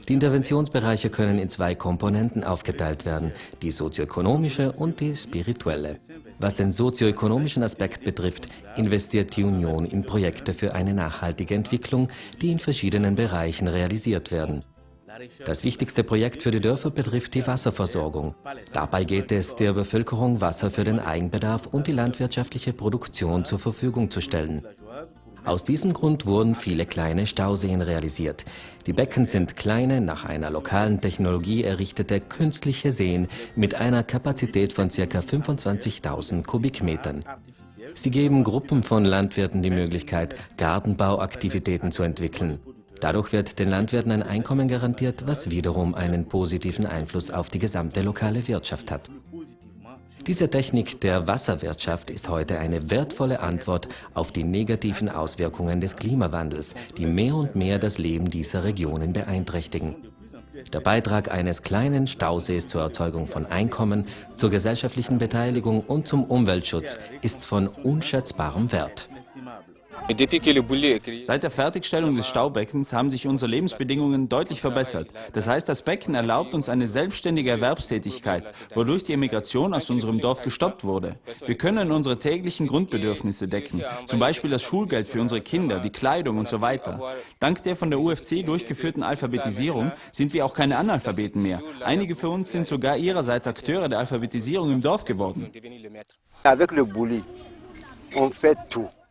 Die Interventionsbereiche können in zwei Komponenten aufgeteilt werden, die sozioökonomische und die spirituelle. Was den sozioökonomischen Aspekt betrifft, investiert die Union in Projekte für eine nachhaltige Entwicklung, die in verschiedenen Bereichen realisiert werden. Das wichtigste Projekt für die Dörfer betrifft die Wasserversorgung. Dabei geht es der Bevölkerung, Wasser für den Eigenbedarf und die landwirtschaftliche Produktion zur Verfügung zu stellen. Aus diesem Grund wurden viele kleine Stauseen realisiert. Die Becken sind kleine, nach einer lokalen Technologie errichtete künstliche Seen mit einer Kapazität von ca. 25.000 Kubikmetern. Sie geben Gruppen von Landwirten die Möglichkeit, Gartenbauaktivitäten zu entwickeln. Dadurch wird den Landwirten ein Einkommen garantiert, was wiederum einen positiven Einfluss auf die gesamte lokale Wirtschaft hat. Diese Technik der Wasserwirtschaft ist heute eine wertvolle Antwort auf die negativen Auswirkungen des Klimawandels, die mehr und mehr das Leben dieser Regionen beeinträchtigen. Der Beitrag eines kleinen Stausees zur Erzeugung von Einkommen, zur gesellschaftlichen Beteiligung und zum Umweltschutz ist von unschätzbarem Wert. Seit der Fertigstellung des Staubeckens haben sich unsere Lebensbedingungen deutlich verbessert. Das heißt, das Becken erlaubt uns eine selbstständige Erwerbstätigkeit, wodurch die Emigration aus unserem Dorf gestoppt wurde. Wir können unsere täglichen Grundbedürfnisse decken, zum Beispiel das Schulgeld für unsere Kinder, die Kleidung und so weiter. Dank der von der UFC durchgeführten Alphabetisierung sind wir auch keine Analphabeten mehr. Einige von uns sind sogar ihrerseits Akteure der Alphabetisierung im Dorf geworden.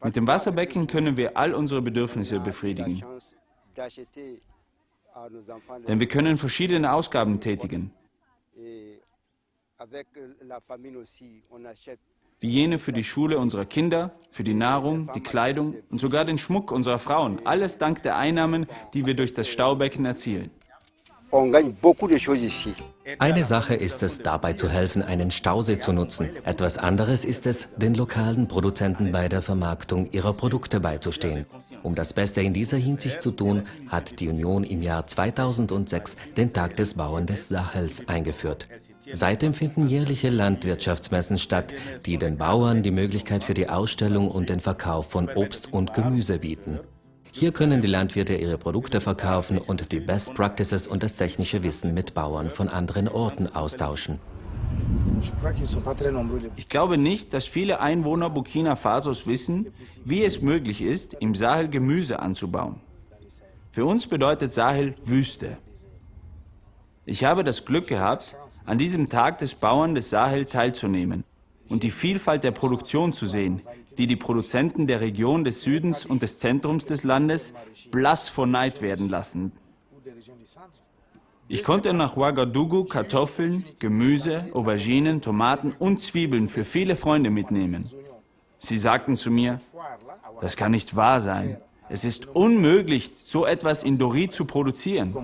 Mit dem Wasserbecken können wir all unsere Bedürfnisse befriedigen. Denn wir können verschiedene Ausgaben tätigen. Wie jene für die Schule unserer Kinder, für die Nahrung, die Kleidung und sogar den Schmuck unserer Frauen. Alles dank der Einnahmen, die wir durch das Staubecken erzielen. Eine Sache ist es, dabei zu helfen, einen Stausee zu nutzen. Etwas anderes ist es, den lokalen Produzenten bei der Vermarktung ihrer Produkte beizustehen. Um das Beste in dieser Hinsicht zu tun, hat die Union im Jahr 2006 den Tag des Bauern des Sahels eingeführt. Seitdem finden jährliche Landwirtschaftsmessen statt, die den Bauern die Möglichkeit für die Ausstellung und den Verkauf von Obst und Gemüse bieten. Hier können die Landwirte ihre Produkte verkaufen und die Best Practices und das technische Wissen mit Bauern von anderen Orten austauschen. Ich glaube nicht, dass viele Einwohner Burkina Fasos wissen, wie es möglich ist, im Sahel Gemüse anzubauen. Für uns bedeutet Sahel Wüste. Ich habe das Glück gehabt, an diesem Tag des Bauern des Sahel teilzunehmen und die Vielfalt der Produktion zu sehen, die die Produzenten der Region des Südens und des Zentrums des Landes blass vor Neid werden lassen. Ich konnte nach Ouagadougou Kartoffeln, Gemüse, Auberginen, Tomaten und Zwiebeln für viele Freunde mitnehmen. Sie sagten zu mir, das kann nicht wahr sein. Es ist unmöglich, so etwas in Dori zu produzieren.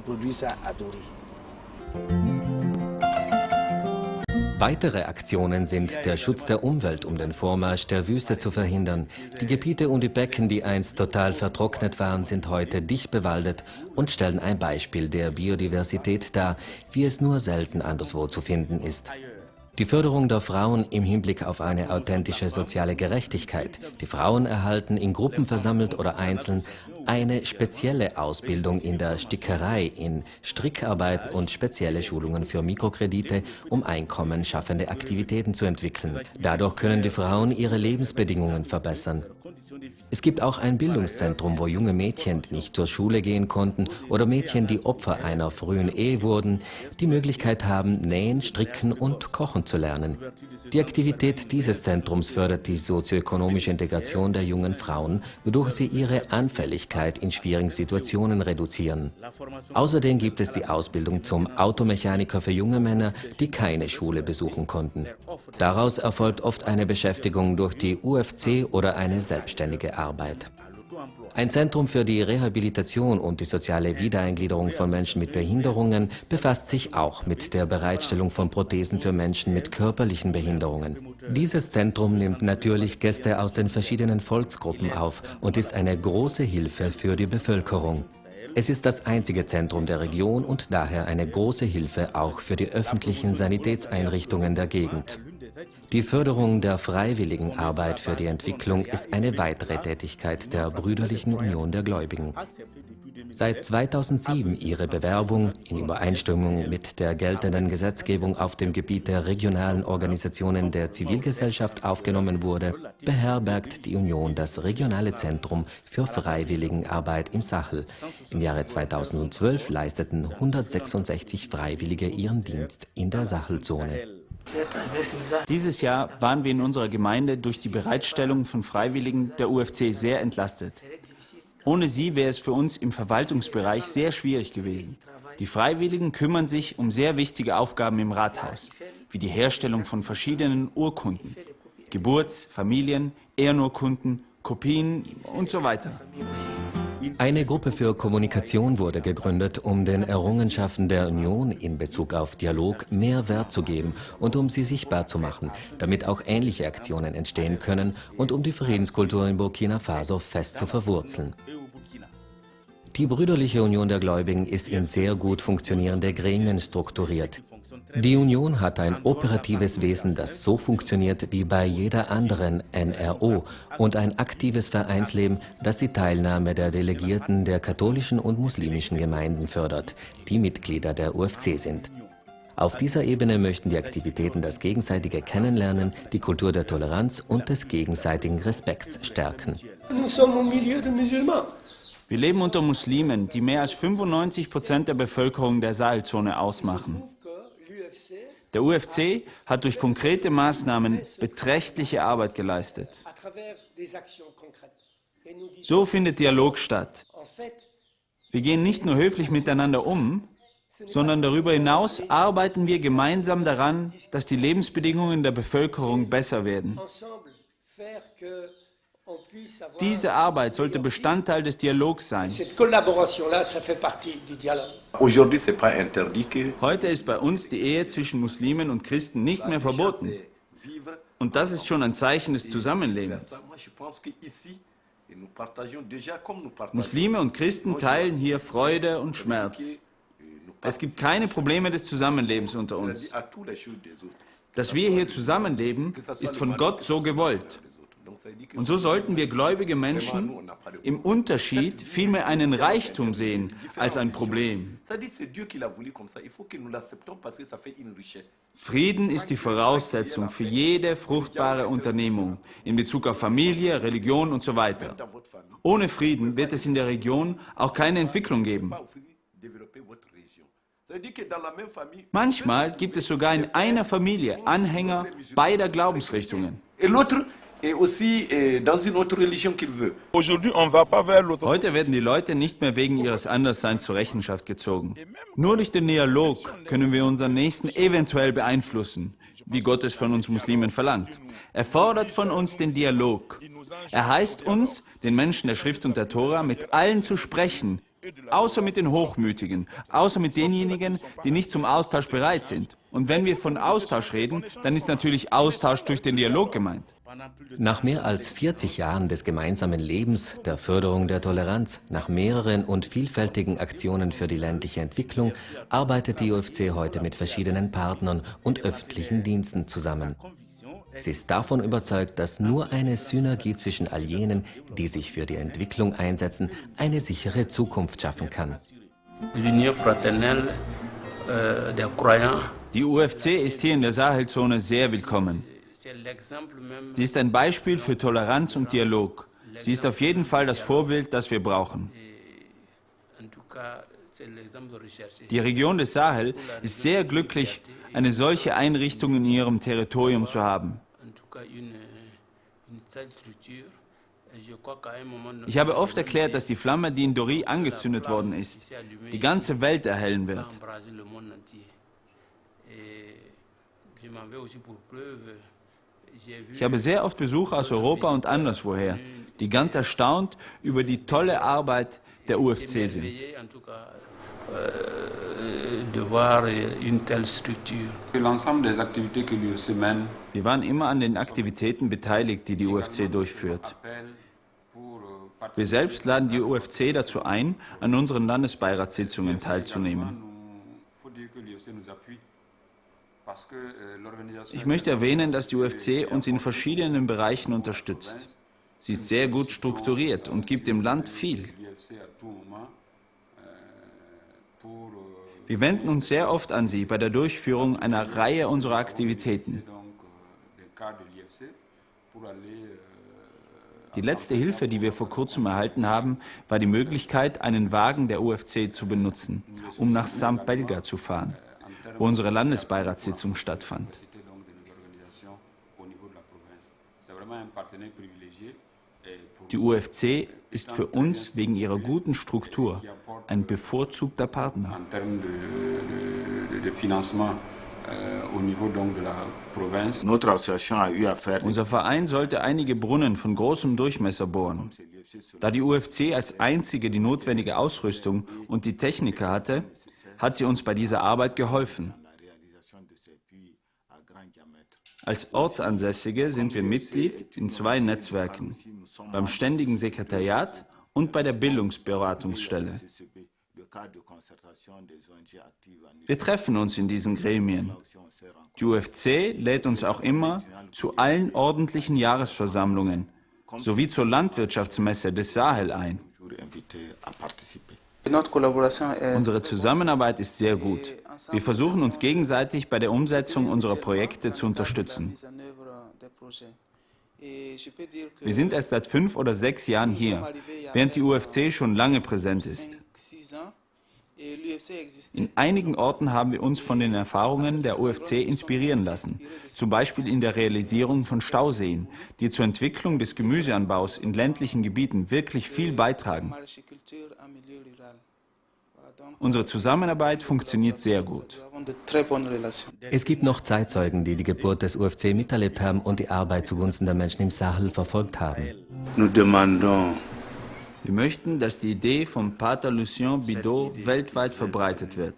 Weitere Aktionen sind der Schutz der Umwelt, um den Vormarsch der Wüste zu verhindern. Die Gebiete und die Becken, die einst total vertrocknet waren, sind heute dicht bewaldet und stellen ein Beispiel der Biodiversität dar, wie es nur selten anderswo zu finden ist. Die Förderung der Frauen im Hinblick auf eine authentische soziale Gerechtigkeit. Die Frauen erhalten in Gruppen versammelt oder einzeln eine spezielle Ausbildung in der Stickerei, in Strickarbeit und spezielle Schulungen für Mikrokredite, um einkommensschaffende Aktivitäten zu entwickeln. Dadurch können die Frauen ihre Lebensbedingungen verbessern. Es gibt auch ein Bildungszentrum, wo junge Mädchen, die nicht zur Schule gehen konnten oder Mädchen, die Opfer einer frühen Ehe wurden, die Möglichkeit haben, nähen, stricken und kochen zu lernen. Die Aktivität dieses Zentrums fördert die sozioökonomische Integration der jungen Frauen, wodurch sie ihre Anfälligkeit in schwierigen Situationen reduzieren. Außerdem gibt es die Ausbildung zum Automechaniker für junge Männer, die keine Schule besuchen konnten. Daraus erfolgt oft eine Beschäftigung durch die UFC oder eine selbstständige Arbeit. Ein Zentrum für die Rehabilitation und die soziale Wiedereingliederung von Menschen mit Behinderungen befasst sich auch mit der Bereitstellung von Prothesen für Menschen mit körperlichen Behinderungen. Dieses Zentrum nimmt natürlich Gäste aus den verschiedenen Volksgruppen auf und ist eine große Hilfe für die Bevölkerung. Es ist das einzige Zentrum der Region und daher eine große Hilfe auch für die öffentlichen Sanitätseinrichtungen der Gegend. Die Förderung der Freiwilligenarbeit für die Entwicklung ist eine weitere Tätigkeit der Brüderlichen Union der Gläubigen. Seit 2007 ihre Bewerbung in Übereinstimmung mit der geltenden Gesetzgebung auf dem Gebiet der regionalen Organisationen der Zivilgesellschaft aufgenommen wurde, beherbergt die Union das regionale Zentrum für Freiwilligenarbeit im Sahel. Im Jahre 2012 leisteten 166 Freiwillige ihren Dienst in der Sahelzone. Dieses Jahr waren wir in unserer Gemeinde durch die Bereitstellung von Freiwilligen der UFC sehr entlastet. Ohne sie wäre es für uns im Verwaltungsbereich sehr schwierig gewesen. Die Freiwilligen kümmern sich um sehr wichtige Aufgaben im Rathaus, wie die Herstellung von verschiedenen Urkunden, Geburts-, Familien-, Ehrenurkunden, Kopien und so weiter. Eine Gruppe für Kommunikation wurde gegründet, um den Errungenschaften der Union in Bezug auf Dialog mehr Wert zu geben und um sie sichtbar zu machen, damit auch ähnliche Aktionen entstehen können und um die Friedenskultur in Burkina Faso fest zu verwurzeln. Die Brüderliche Union der Gläubigen ist in sehr gut funktionierende Gremien strukturiert. Die Union hat ein operatives Wesen, das so funktioniert wie bei jeder anderen NRO und ein aktives Vereinsleben, das die Teilnahme der Delegierten der katholischen und muslimischen Gemeinden fördert, die Mitglieder der UFC sind. Auf dieser Ebene möchten die Aktivitäten das gegenseitige Kennenlernen, die Kultur der Toleranz und des gegenseitigen Respekts stärken. Wir leben unter Muslimen, die mehr als 95% der Bevölkerung der Sahelzone ausmachen. Der UFC hat durch konkrete Maßnahmen beträchtliche Arbeit geleistet. So findet Dialog statt. Wir gehen nicht nur höflich miteinander um, sondern darüber hinaus arbeiten wir gemeinsam daran, dass die Lebensbedingungen der Bevölkerung besser werden. Diese Arbeit sollte Bestandteil des Dialogs sein. Heute ist bei uns die Ehe zwischen Muslimen und Christen nicht mehr verboten. Und das ist schon ein Zeichen des Zusammenlebens. Muslime und Christen teilen hier Freude und Schmerz. Es gibt keine Probleme des Zusammenlebens unter uns. Dass wir hier zusammenleben, ist von Gott so gewollt. Und so sollten wir gläubige Menschen im Unterschied vielmehr einen Reichtum sehen als ein Problem. Frieden ist die Voraussetzung für jede fruchtbare Unternehmung in Bezug auf Familie, Religion und so weiter. Ohne Frieden wird es in der Region auch keine Entwicklung geben. Manchmal gibt es sogar in einer Familie Anhänger beider Glaubensrichtungen. Heute werden die Leute nicht mehr wegen ihres Andersseins zur Rechenschaft gezogen. Nur durch den Dialog können wir unseren Nächsten eventuell beeinflussen, wie Gott es von uns Muslimen verlangt. Er fordert von uns den Dialog. Er heißt uns, den Menschen der Schrift und der Tora, mit allen zu sprechen, außer mit den Hochmütigen, außer mit denjenigen, die nicht zum Austausch bereit sind. Und wenn wir von Austausch reden, dann ist natürlich Austausch durch den Dialog gemeint. Nach mehr als 40 Jahren des gemeinsamen Lebens, der Förderung der Toleranz, nach mehreren und vielfältigen Aktionen für die ländliche Entwicklung, arbeitet die UFC heute mit verschiedenen Partnern und öffentlichen Diensten zusammen. Sie ist davon überzeugt, dass nur eine Synergie zwischen all jenen, die sich für die Entwicklung einsetzen, eine sichere Zukunft schaffen kann. Die UFC ist hier in der Sahelzone sehr willkommen. Sie ist ein Beispiel für Toleranz und Dialog. Sie ist auf jeden Fall das Vorbild, das wir brauchen. Die Region des Sahel ist sehr glücklich, eine solche Einrichtung in ihrem Territorium zu haben. Ich habe oft erklärt, dass die Flamme, die in Dori angezündet worden ist, die ganze Welt erhellen wird. Ich habe sehr oft Besucher aus Europa und anderswoher, die ganz erstaunt über die tolle Arbeit der UFC sind. Wir waren immer an den Aktivitäten beteiligt, die die UFC durchführt. Wir selbst laden die UFC dazu ein, an unseren Landesbeiratssitzungen teilzunehmen. Ich möchte erwähnen, dass die UFC uns in verschiedenen Bereichen unterstützt. Sie ist sehr gut strukturiert und gibt dem Land viel. Wir wenden uns sehr oft an sie bei der Durchführung einer Reihe unserer Aktivitäten. Die letzte Hilfe, die wir vor kurzem erhalten haben, war die Möglichkeit, einen Wagen der UFC zu benutzen, um nach Sampelga zu fahren, wo unsere Landesbeiratssitzung stattfand. Die UFC ist für uns wegen ihrer guten Struktur ein bevorzugter Partner. Unser Verein sollte einige Brunnen von großem Durchmesser bohren. Da die UFC als einzige die notwendige Ausrüstung und die Techniker hatte, hat sie uns bei dieser Arbeit geholfen. Als Ortsansässige sind wir Mitglied in 2 Netzwerken, beim Ständigen Sekretariat und bei der Bildungsberatungsstelle. Wir treffen uns in diesen Gremien. Die UFC lädt uns auch immer zu allen ordentlichen Jahresversammlungen sowie zur Landwirtschaftsmesse des Sahel ein. Unsere Zusammenarbeit ist sehr gut. Wir versuchen uns gegenseitig bei der Umsetzung unserer Projekte zu unterstützen. Wir sind erst seit 5 oder 6 Jahren hier, während die UFC schon lange präsent ist. In einigen Orten haben wir uns von den Erfahrungen der UFC inspirieren lassen, zum Beispiel in der Realisierung von Stauseen, die zur Entwicklung des Gemüseanbaus in ländlichen Gebieten wirklich viel beitragen. Unsere Zusammenarbeit funktioniert sehr gut. Es gibt noch Zeitzeugen, die die Geburt des UFC miterlebt haben und die Arbeit zugunsten der Menschen im Sahel verfolgt haben. Wir möchten, dass die Idee von Pater Lucien Bidot weltweit verbreitet wird.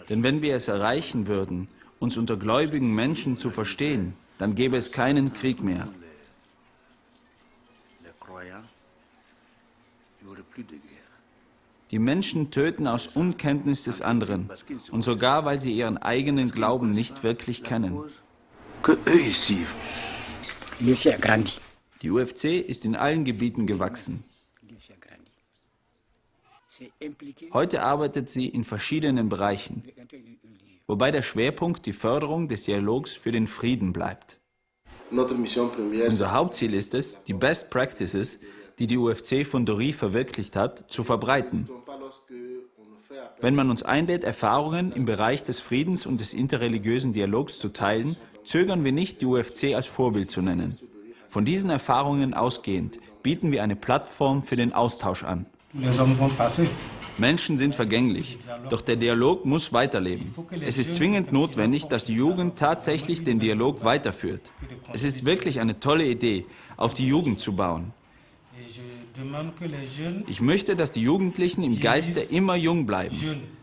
Denn wenn wir es erreichen würden, uns unter gläubigen Menschen zu verstehen, dann gäbe es keinen Krieg mehr. Die Menschen töten aus Unkenntnis des anderen und sogar, weil sie ihren eigenen Glauben nicht wirklich kennen. Die UFC ist in allen Gebieten gewachsen. Heute arbeitet sie in verschiedenen Bereichen, wobei der Schwerpunkt die Förderung des Dialogs für den Frieden bleibt. Unser Hauptziel ist es, die Best Practices, die die UFC Fondorie verwirklicht hat, zu verbreiten. Wenn man uns einlädt, Erfahrungen im Bereich des Friedens und des interreligiösen Dialogs zu teilen, zögern wir nicht, die UFC als Vorbild zu nennen. Von diesen Erfahrungen ausgehend bieten wir eine Plattform für den Austausch an. Menschen sind vergänglich, doch der Dialog muss weiterleben. Es ist zwingend notwendig, dass die Jugend tatsächlich den Dialog weiterführt. Es ist wirklich eine tolle Idee, auf die Jugend zu bauen. Ich möchte, dass die Jugendlichen im Geiste immer jung bleiben.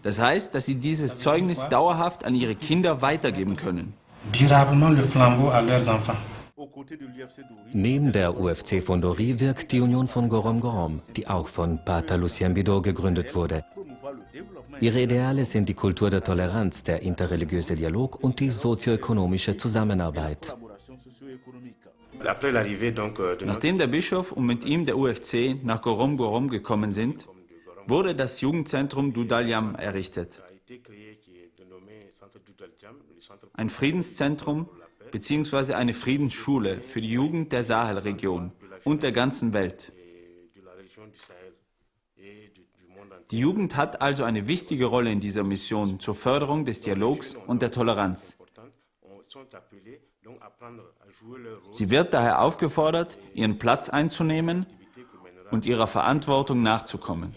Das heißt, dass sie dieses Zeugnis dauerhaft an ihre Kinder weitergeben können. Neben der UFC Fondorie wirkt die Union von Gorom Gorom, die auch von Pater Lucien Bidot gegründet wurde. Ihre Ideale sind die Kultur der Toleranz, der interreligiöse Dialog und die sozioökonomische Zusammenarbeit. Nachdem der Bischof und mit ihm der UFC nach Gorom Gorom gekommen sind, wurde das Jugendzentrum Dudaljam errichtet. Ein Friedenszentrum bzw. eine Friedensschule für die Jugend der Sahelregion und der ganzen Welt. Die Jugend hat also eine wichtige Rolle in dieser Mission zur Förderung des Dialogs und der Toleranz. Sie wird daher aufgefordert, ihren Platz einzunehmen und ihrer Verantwortung nachzukommen.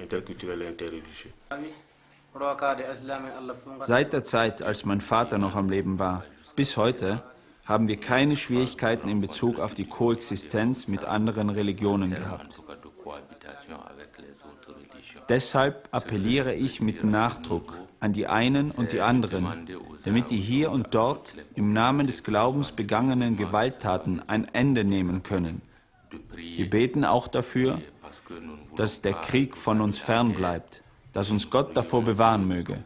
Seit der Zeit, als mein Vater noch am Leben war, bis heute haben wir keine Schwierigkeiten in Bezug auf die Koexistenz mit anderen Religionen gehabt. Deshalb appelliere ich mit Nachdruck an die einen und die anderen, damit die hier und dort im Namen des Glaubens begangenen Gewalttaten ein Ende nehmen können. Wir beten auch dafür, dass der Krieg von uns fern bleibt, dass uns Gott davor bewahren möge.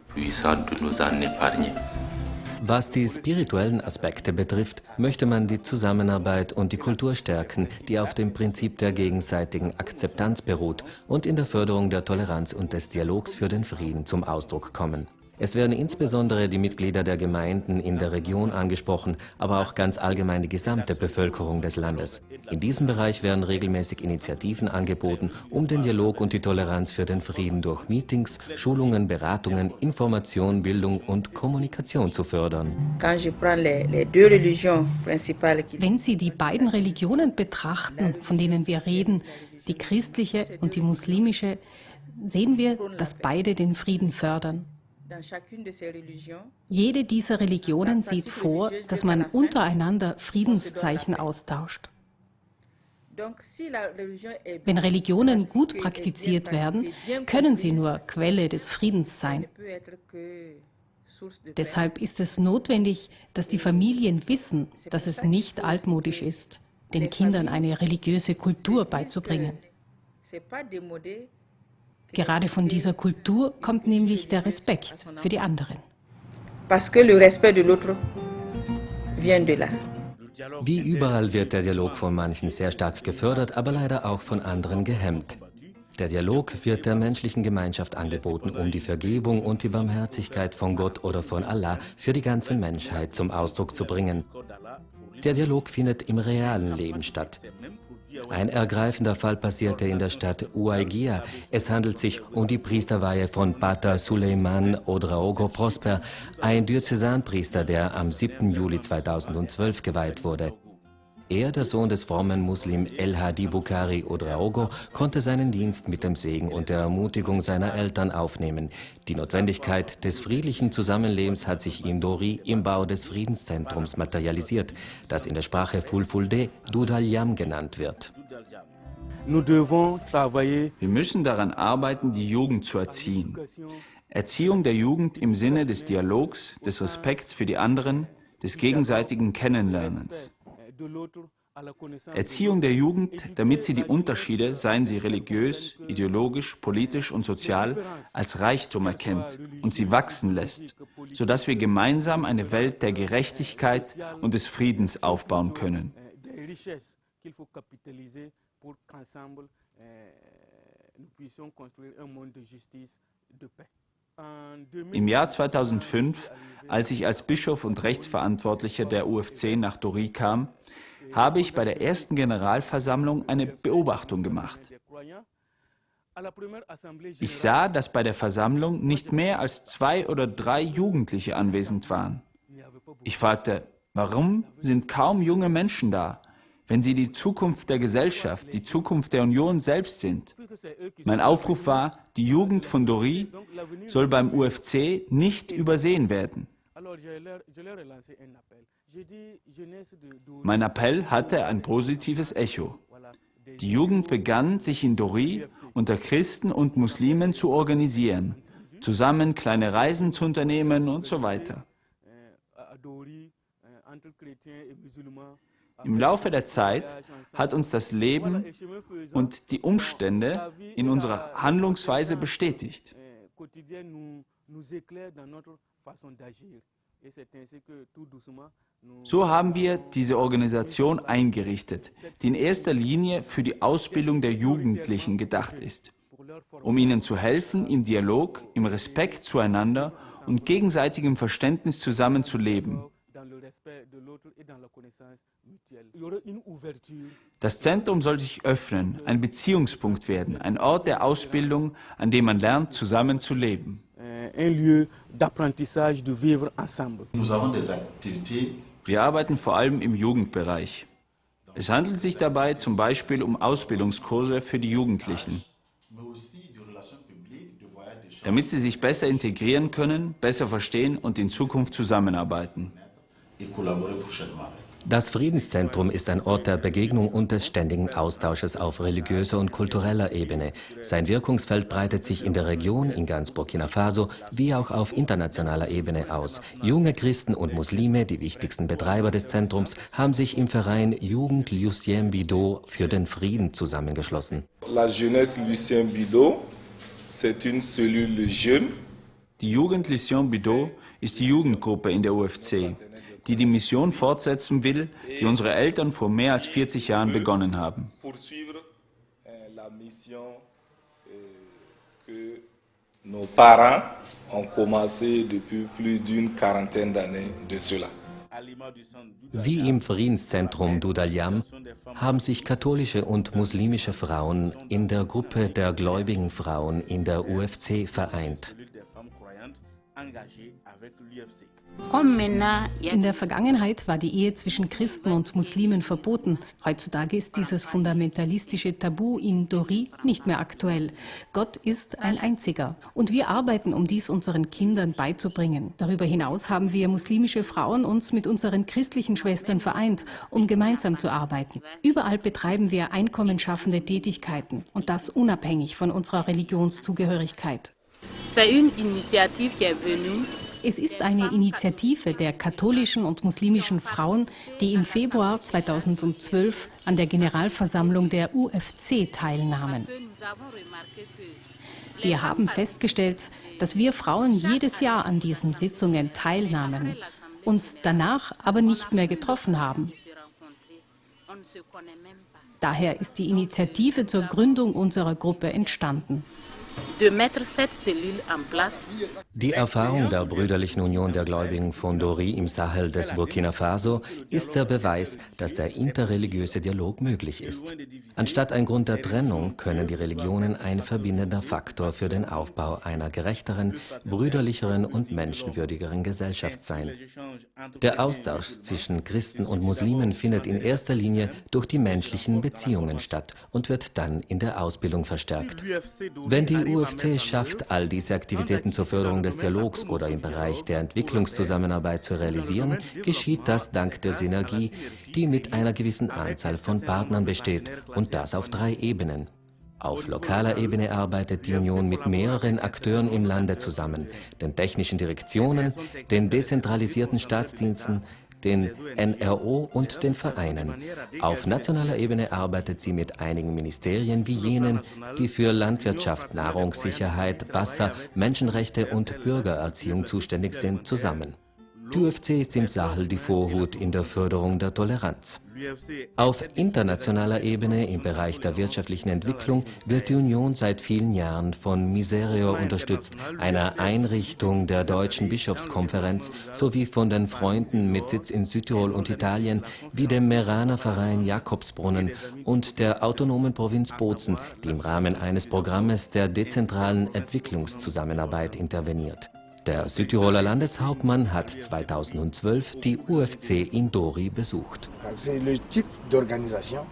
Was die spirituellen Aspekte betrifft, möchte man die Zusammenarbeit und die Kultur stärken, die auf dem Prinzip der gegenseitigen Akzeptanz beruht und in der Förderung der Toleranz und des Dialogs für den Frieden zum Ausdruck kommen. Es werden insbesondere die Mitglieder der Gemeinden in der Region angesprochen, aber auch ganz allgemein die gesamte Bevölkerung des Landes. In diesem Bereich werden regelmäßig Initiativen angeboten, um den Dialog und die Toleranz für den Frieden durch Meetings, Schulungen, Beratungen, Information, Bildung und Kommunikation zu fördern. Wenn Sie die beiden Religionen betrachten, von denen wir reden, die christliche und die muslimische, sehen wir, dass beide den Frieden fördern. Jede dieser Religionen sieht vor, dass man untereinander Friedenszeichen austauscht. Wenn Religionen gut praktiziert werden, können sie nur Quelle des Friedens sein. Deshalb ist es notwendig, dass die Familien wissen, dass es nicht altmodisch ist, den Kindern eine religiöse Kultur beizubringen. Gerade von dieser Kultur kommt nämlich der Respekt für die anderen. Wie überall wird der Dialog von manchen sehr stark gefördert, aber leider auch von anderen gehemmt. Der Dialog wird der menschlichen Gemeinschaft angeboten, um die Vergebung und die Barmherzigkeit von Gott oder von Allah für die ganze Menschheit zum Ausdruck zu bringen. Der Dialog findet im realen Leben statt. Ein ergreifender Fall passierte in der Stadt Uaigia. Es handelt sich um die Priesterweihe von Pater Suleiman Odraogo Prosper, ein Diözesanpriester, der am 7. Juli 2012 geweiht wurde. Er, der Sohn des frommen Muslim El-Hadi Bukhari Ouedraogo, konnte seinen Dienst mit dem Segen und der Ermutigung seiner Eltern aufnehmen. Die Notwendigkeit des friedlichen Zusammenlebens hat sich in Dori im Bau des Friedenszentrums materialisiert, das in der Sprache Fulfulde Doudalyam genannt wird. Wir müssen daran arbeiten, die Jugend zu erziehen. Erziehung der Jugend im Sinne des Dialogs, des Respekts für die anderen, des gegenseitigen Kennenlernens. Erziehung der Jugend, damit sie die Unterschiede, seien sie religiös, ideologisch, politisch und sozial, als Reichtum erkennt und sie wachsen lässt, sodass wir gemeinsam eine Welt der Gerechtigkeit und des Friedens aufbauen können. Im Jahr 2005, als ich als Bischof und Rechtsverantwortlicher der UFC nach Dori kam, habe ich bei der ersten Generalversammlung eine Beobachtung gemacht. Ich sah, dass bei der Versammlung nicht mehr als 2 oder 3 Jugendliche anwesend waren. Ich fragte, warum sind kaum junge Menschen da, wenn sie die Zukunft der Gesellschaft, die Zukunft der Union selbst sind? Mein Aufruf war, die Jugend von Dori soll beim UFC nicht übersehen werden. Mein Appell hatte ein positives Echo. Die Jugend begann, sich in Dori unter Christen und Muslimen zu organisieren, zusammen kleine Reisen zu unternehmen und so weiter. Im Laufe der Zeit hat uns das Leben und die Umstände in unserer Handlungsweise bestätigt. So haben wir diese Organisation eingerichtet, die in erster Linie für die Ausbildung der Jugendlichen gedacht ist, um ihnen zu helfen, im Dialog, im Respekt zueinander und gegenseitigem Verständnis zusammenzuleben. Das Zentrum soll sich öffnen, ein Beziehungspunkt werden, ein Ort der Ausbildung, an dem man lernt, zusammen zu leben. Wir arbeiten vor allem im Jugendbereich. Es handelt sich dabei zum Beispiel um Ausbildungskurse für die Jugendlichen, damit sie sich besser integrieren können, besser verstehen und in Zukunft zusammenarbeiten. Das Friedenszentrum ist ein Ort der Begegnung und des ständigen Austausches auf religiöser und kultureller Ebene. Sein Wirkungsfeld breitet sich in der Region, in ganz Burkina Faso, wie auch auf internationaler Ebene aus. Junge Christen und Muslime, die wichtigsten Betreiber des Zentrums, haben sich im Verein Jugend Lucien Bido für den Frieden zusammengeschlossen. La jeunesse Lucien Bido, c'est une cellule jeune. Die Jugend Lucien Bido ist die Jugendgruppe in der UFC, die die Mission fortsetzen will, die unsere Eltern vor mehr als 40 Jahren begonnen haben. Nos parents ont commencé depuis plus d'une quarantaine d'années de cela. Wie im Friedenszentrum Doudalyam haben sich katholische und muslimische Frauen in der Gruppe der gläubigen Frauen in der UFC vereint. In der Vergangenheit war die Ehe zwischen Christen und Muslimen verboten. Heutzutage ist dieses fundamentalistische Tabu in Dori nicht mehr aktuell. Gott ist ein einziger. Und wir arbeiten, um dies unseren Kindern beizubringen. Darüber hinaus haben wir muslimische Frauen uns mit unseren christlichen Schwestern vereint, um gemeinsam zu arbeiten. Überall betreiben wir einkommensschaffende Tätigkeiten und das unabhängig von unserer Religionszugehörigkeit. Es ist eine Initiative der katholischen und muslimischen Frauen, die im Februar 2012 an der Generalversammlung der UFC teilnahmen. Wir haben festgestellt, dass wir Frauen jedes Jahr an diesen Sitzungen teilnahmen, uns danach aber nicht mehr getroffen haben. Daher ist die Initiative zur Gründung unserer Gruppe entstanden. de mettre cette cellule en place. Die Erfahrung der Brüderlichen Union der Gläubigen von Dori im Sahel des Burkina Faso ist der Beweis, dass der interreligiöse Dialog möglich ist. Anstatt ein Grund der Trennung können die Religionen ein verbindender Faktor für den Aufbau einer gerechteren, brüderlicheren und menschenwürdigeren Gesellschaft sein. Der Austausch zwischen Christen und Muslimen findet in erster Linie durch die menschlichen Beziehungen statt und wird dann in der Ausbildung verstärkt. Wenn die UFC schafft, all diese Aktivitäten zur Förderung des Dialogs oder im Bereich der Entwicklungszusammenarbeit zu realisieren, geschieht das dank der Synergie, die mit einer gewissen Anzahl von Partnern besteht, und das auf 3 Ebenen. Auf lokaler Ebene arbeitet die Union mit mehreren Akteuren im Lande zusammen, den technischen Direktionen, den dezentralisierten Staatsdiensten, den NRO und den Vereinen. Auf nationaler Ebene arbeitet sie mit einigen Ministerien wie jenen, die für Landwirtschaft, Nahrungssicherheit, Wasser, Menschenrechte und Bürgererziehung zuständig sind, zusammen. Die UFC ist im Sahel die Vorhut in der Förderung der Toleranz. Auf internationaler Ebene im Bereich der wirtschaftlichen Entwicklung wird die Union seit vielen Jahren von Miserio unterstützt, einer Einrichtung der Deutschen Bischofskonferenz, sowie von den Freunden mit Sitz in Südtirol und Italien wie dem Meraner Verein Jakobsbrunnen und der autonomen Provinz Bozen, die im Rahmen eines Programmes der dezentralen Entwicklungszusammenarbeit interveniert. Der Südtiroler Landeshauptmann hat 2012 die UFC in Dori besucht.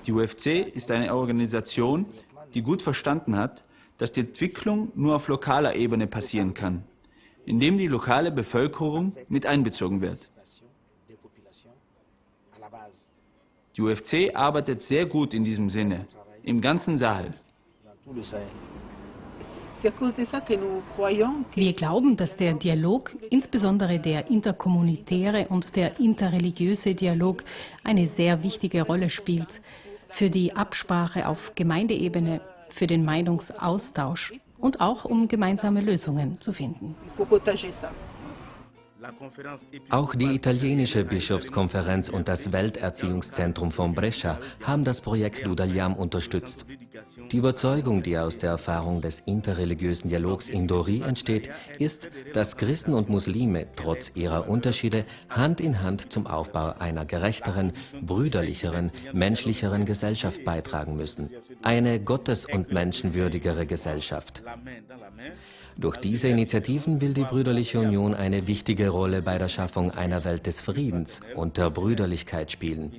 Die UFC ist eine Organisation, die gut verstanden hat, dass die Entwicklung nur auf lokaler Ebene passieren kann, indem die lokale Bevölkerung mit einbezogen wird. Die UFC arbeitet sehr gut in diesem Sinne, im ganzen Sahel. Wir glauben, dass der Dialog, insbesondere der interkommunitäre und der interreligiöse Dialog, eine sehr wichtige Rolle spielt für die Absprache auf Gemeindeebene, für den Meinungsaustausch und auch um gemeinsame Lösungen zu finden. Auch die italienische Bischofskonferenz und das Welterziehungszentrum von Brescia haben das Projekt Dudaliam unterstützt. Die Überzeugung, die aus der Erfahrung des interreligiösen Dialogs in Dori entsteht, ist, dass Christen und Muslime trotz ihrer Unterschiede Hand in Hand zum Aufbau einer gerechteren, brüderlicheren, menschlicheren Gesellschaft beitragen müssen. Eine gottes- und menschenwürdigere Gesellschaft. Durch diese Initiativen will die Brüderliche Union eine wichtige Rolle bei der Schaffung einer Welt des Friedens und der Brüderlichkeit spielen.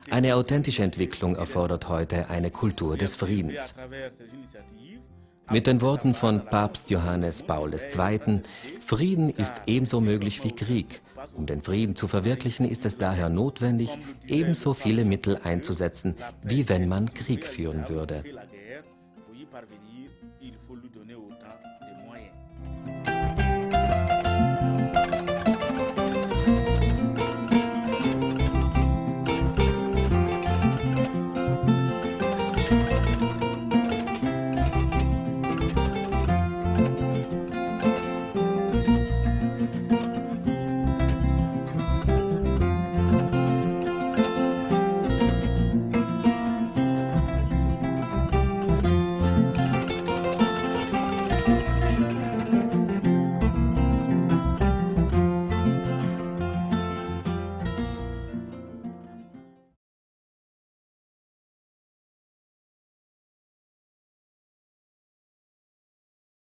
Eine authentische Entwicklung erfordert heute eine Kultur des Friedens. Mit den Worten von Papst Johannes Paul II.: Frieden ist ebenso möglich wie Krieg. Um den Frieden zu verwirklichen, ist es daher notwendig, ebenso viele Mittel einzusetzen, wie wenn man Krieg führen würde.